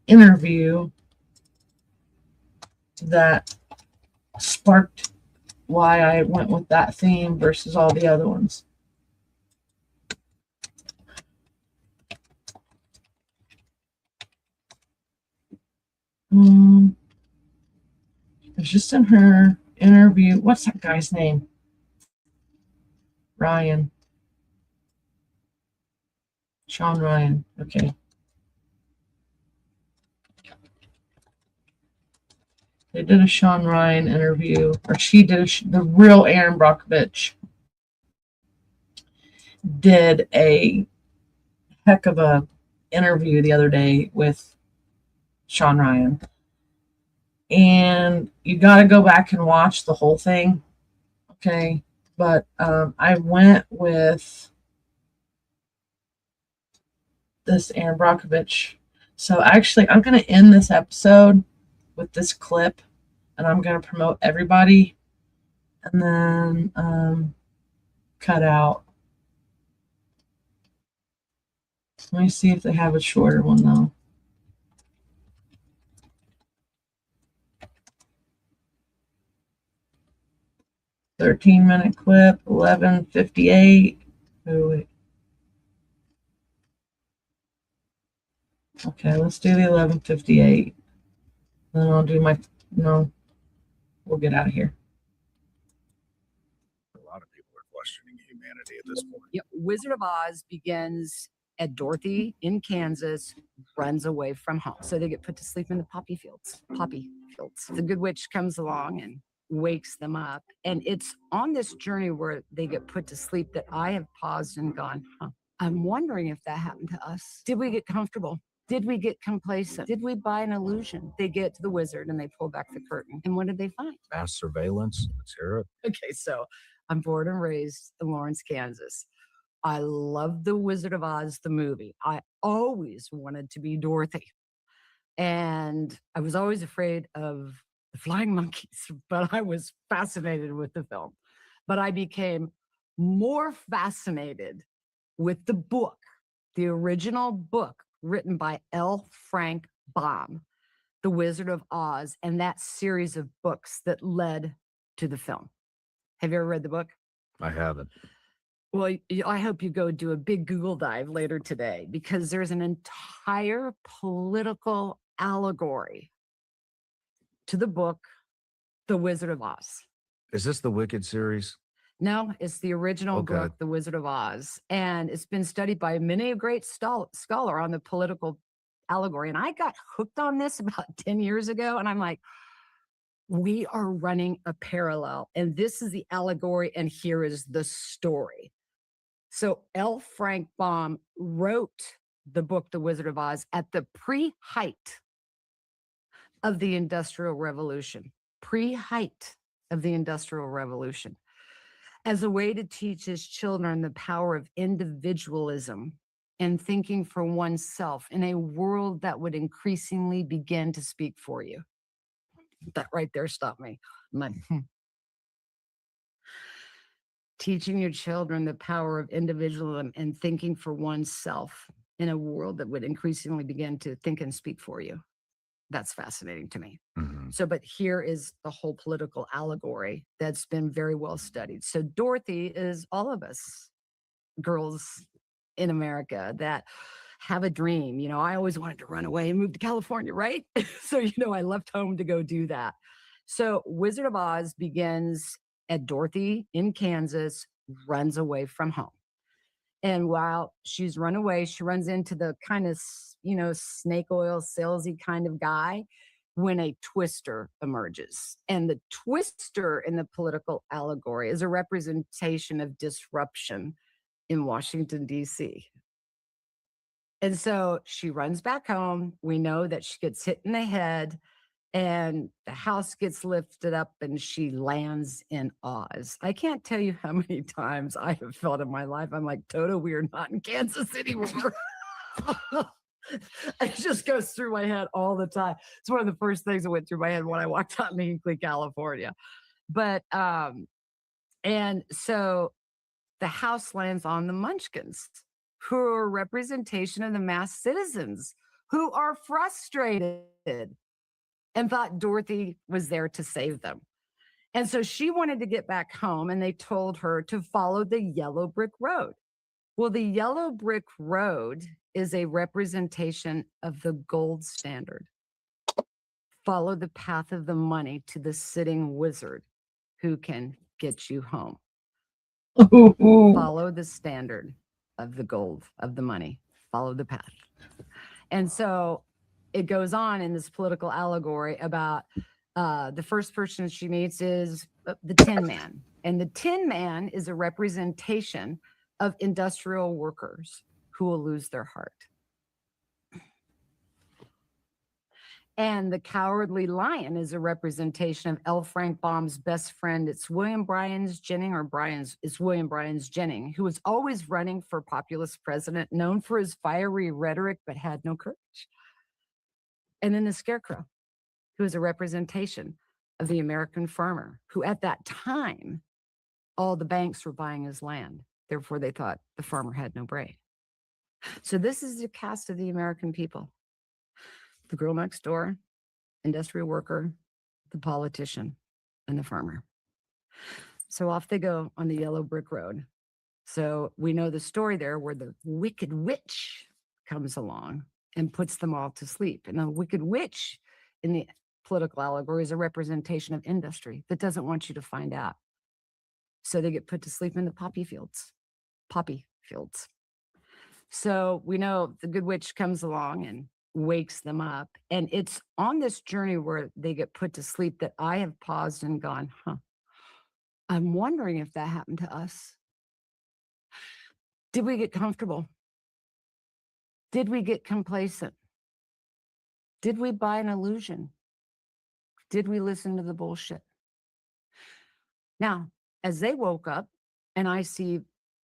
interview that sparked why I went with that theme versus all the other ones. It was just in her interview. What's that guy's name? Ryan. Sean Ryan. Okay. They did a Sean Ryan interview, or she did the real Aaron Brockovich did a heck of a interview the other day with Sean Ryan. And you got to go back and watch the whole thing. Okay. But I went with this Aaron Brockovich. So actually, I'm going to end this episode with this clip, and I'm going to promote everybody, and then cut out Let me see if they have a shorter one though. "13-minute clip, 11:58. Oh, wait. Okay, let's do the 11:58. Then I'll do my, no, we'll get out of here. A lot of people are questioning humanity at this point. Yeah, Wizard of Oz begins at Dorothy in Kansas, runs away from home. So they get put to sleep in the poppy fields. The good witch comes along and wakes them up. And it's on this journey where they get put to sleep that I have paused and gone, I'm wondering if that happened to us. Did we get comfortable? Did we get complacent? Did we buy an illusion? They get to the wizard and they pull back the curtain. And what did they find? Mass surveillance. Let's hear it. Okay, so I'm born and raised in Lawrence, Kansas. I love The Wizard of Oz, the movie. I always wanted to be Dorothy. And I was always afraid of the flying monkeys, but I was fascinated with the film. But I became more fascinated with the book, the original book written by L. Frank Baum, The Wizard of Oz, and that series of books that led to the film. Have you ever read the book? I haven't. Well, I hope you go do a big Google dive later today, because there's an entire political allegory to the book, The Wizard of Oz. Is this the Wicked series? No, it's the original book, The Wizard of Oz. And it's been studied by many a great scholar on the political allegory. And I got hooked on this about 10 years ago. And I'm like, we are running a parallel. And this is the allegory. And here is the story. So L. Frank Baum wrote the book, The Wizard of Oz, at the pre-height of the Industrial Revolution. Pre-height of the Industrial Revolution. As a way to teach his children the power of individualism and thinking for oneself in a world that would increasingly begin to speak for you. That right there stopped me. I'm like, Teaching your children the power of individualism and thinking for oneself in a world that would increasingly begin to think and speak for you. That's fascinating to me. So, but here is the whole political allegory that's been very well studied. So Dorothy is all of us girls in America that have a dream. You know, I always wanted to run away and move to California, right? So, you know, I left home to go do that. So Wizard of Oz begins at Dorothy in Kansas, runs away from home. And while she's run away, she runs into the kind of, you know, snake oil salesy kind of guy when a twister emerges. And the twister in the political allegory is a representation of disruption in Washington, D.C. And so she runs back home. We know that she gets hit in the head and the house gets lifted up and she lands in Oz. I can't tell you how many times I have felt in my life, I'm like, Toto, we are not in Kansas anymore. It just goes through my head all the time. It's one of the first things that went through my head when I walked out in Hinkley, California. But, and so the house lands on the Munchkins, who are a representation of the mass citizens who are frustrated and thought Dorothy was there to save them. And so she wanted to get back home, and they told her to follow the yellow brick road. Well, the yellow brick road is a representation of the gold standard. Follow the path of the money to the sitting wizard who can get you home. Follow the standard of the gold, of the money. Follow the path. And so it goes on in this political allegory about the first person she meets is the Tin Man. And the Tin Man is a representation of industrial workers who will lose their heart. And the Cowardly Lion is a representation of L. Frank Baum's best friend. It's William Bryan's Jennings, it's William Bryan's Jennings, who was always running for populist president, known for his fiery rhetoric, but had no courage. And then the Scarecrow, who is a representation of the American farmer, who at that time, all the banks were buying his land. Therefore, they thought the farmer had no brain. So this is the cast of the American people. The girl next door, industrial worker, the politician, and the farmer. So off they go on the yellow brick road. So we know the story there where the wicked witch comes along and puts them all to sleep. And the wicked witch in the political allegory is a representation of industry that doesn't want you to find out. So they get put to sleep in the poppy fields. So we know the good witch comes along and wakes them up. And it's on this journey where they get put to sleep that I have paused and gone, I'm wondering if that happened to us. Did we get comfortable? Did we get complacent? Did we buy an illusion? Did we listen to the bullshit? Now, as they woke up and I see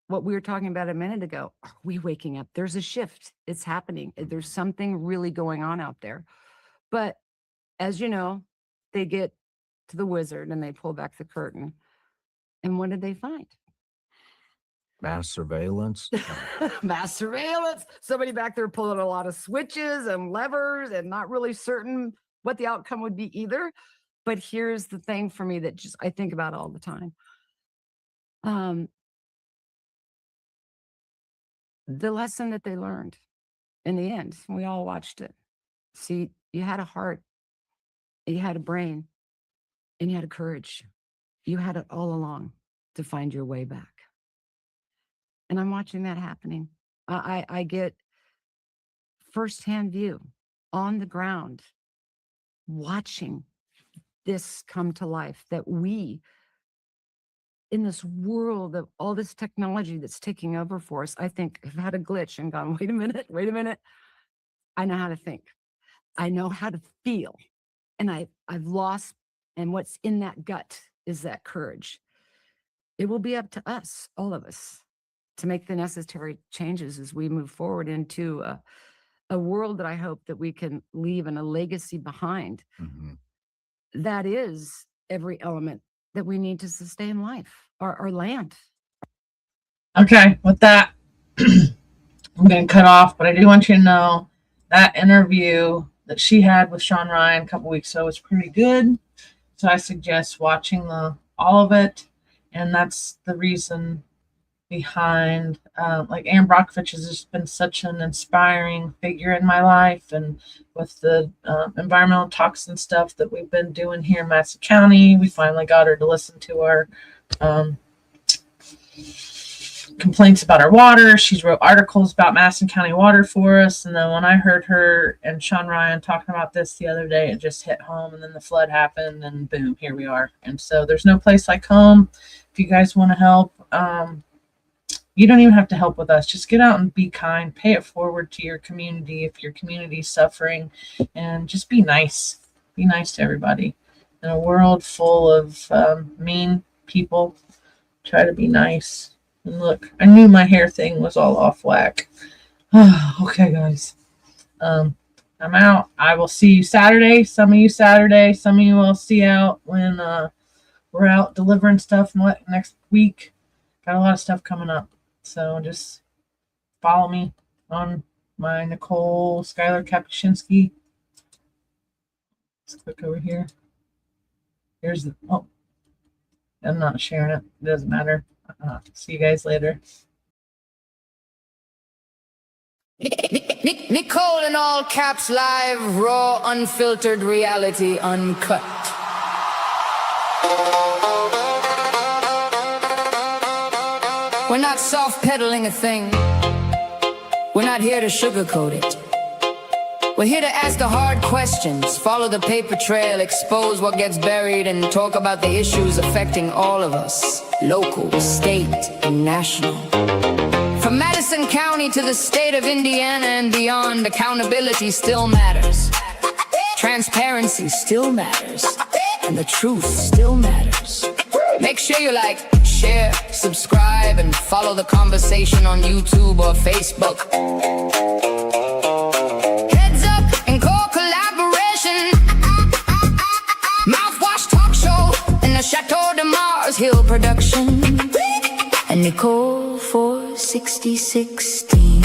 what we were talking about a minute ago, are we waking up? There's a shift. It's happening. There's something really going on out there. But as you know, they get to the wizard and they pull back the curtain. And what did they find? Mass surveillance. Mass surveillance. Somebody back there pulling a lot of switches and levers and not really certain what the outcome would be either. But here's the thing for me that just I think about all the time. The lesson that they learned in the end, we all watched it. See, you had a heart, you had a brain, and you had a courage. You had it all along to find your way back. And I'm watching that happening. I get firsthand view on the ground, watching this come to life, that we, in this world of all this technology that's taking over for us, I think have had a glitch and gone, wait a minute. I know how to think. I know how to feel. And I've lost, and what's in that gut is that courage. It will be up to us, all of us, to make the necessary changes as we move forward into a world that I hope that we can leave and a legacy behind. That is every element that we need to sustain life, our land. Okay, with that, I'm going to cut off, but I do want you to know that interview that she had with Sean Ryan a couple weeks ago was pretty good. So I suggest watching all of it. And that's the reason behind, like Ann Brockovich has just been such an inspiring figure in my life. And with the environmental toxin stuff that we've been doing here in Madison County, we finally got her to listen to our complaints about our water. She's wrote articles about Madison County water for us. And then when I heard her and Sean Ryan talking about this the other day, it just hit home. And then the flood happened and boom, here we are. And so there's no place like home. If you guys want to help, you don't even have to help with us. Just get out and be kind. Pay it forward to your community if your community's suffering. And just be nice. Be nice to everybody. In a world full of mean people, try to be nice. And look, I knew my hair thing was all off whack. Okay, guys. I'm out. I will see you Saturday. Some of you Saturday. Some of you will see out when we're out delivering stuff next week. Got a lot of stuff coming up. So just follow me on my Nicole Skylar Kapuscinski. Let's click over here. Here's the, I'm not sharing it. It doesn't matter. See you guys later. Nicole in all caps live, raw, unfiltered reality, uncut. We're not soft peddling a thing. We're not here to sugarcoat it. We're here to ask the hard questions, follow the paper trail, expose what gets buried, and talk about the issues affecting all of us, local, state, and national. From Madison County to the state of Indiana and beyond, accountability still matters. Transparency still matters. And the truth still matters. Make sure you like, share, subscribe, and follow the conversation on YouTube or Facebook. Heads up and core collaboration. Mouthwash talk show and the Chateau de Mars Hill production. And Nicole 46016.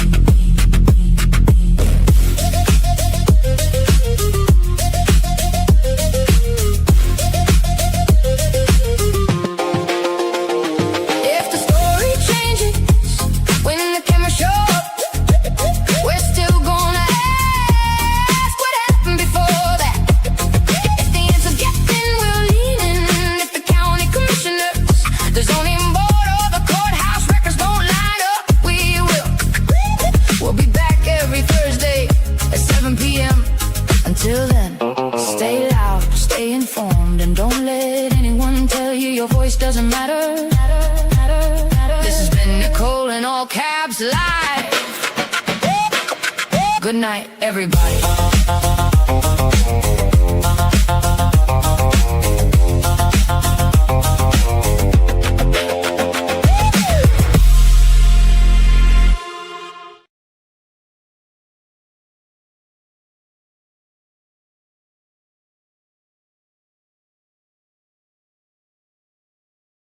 life. Good night, everybody.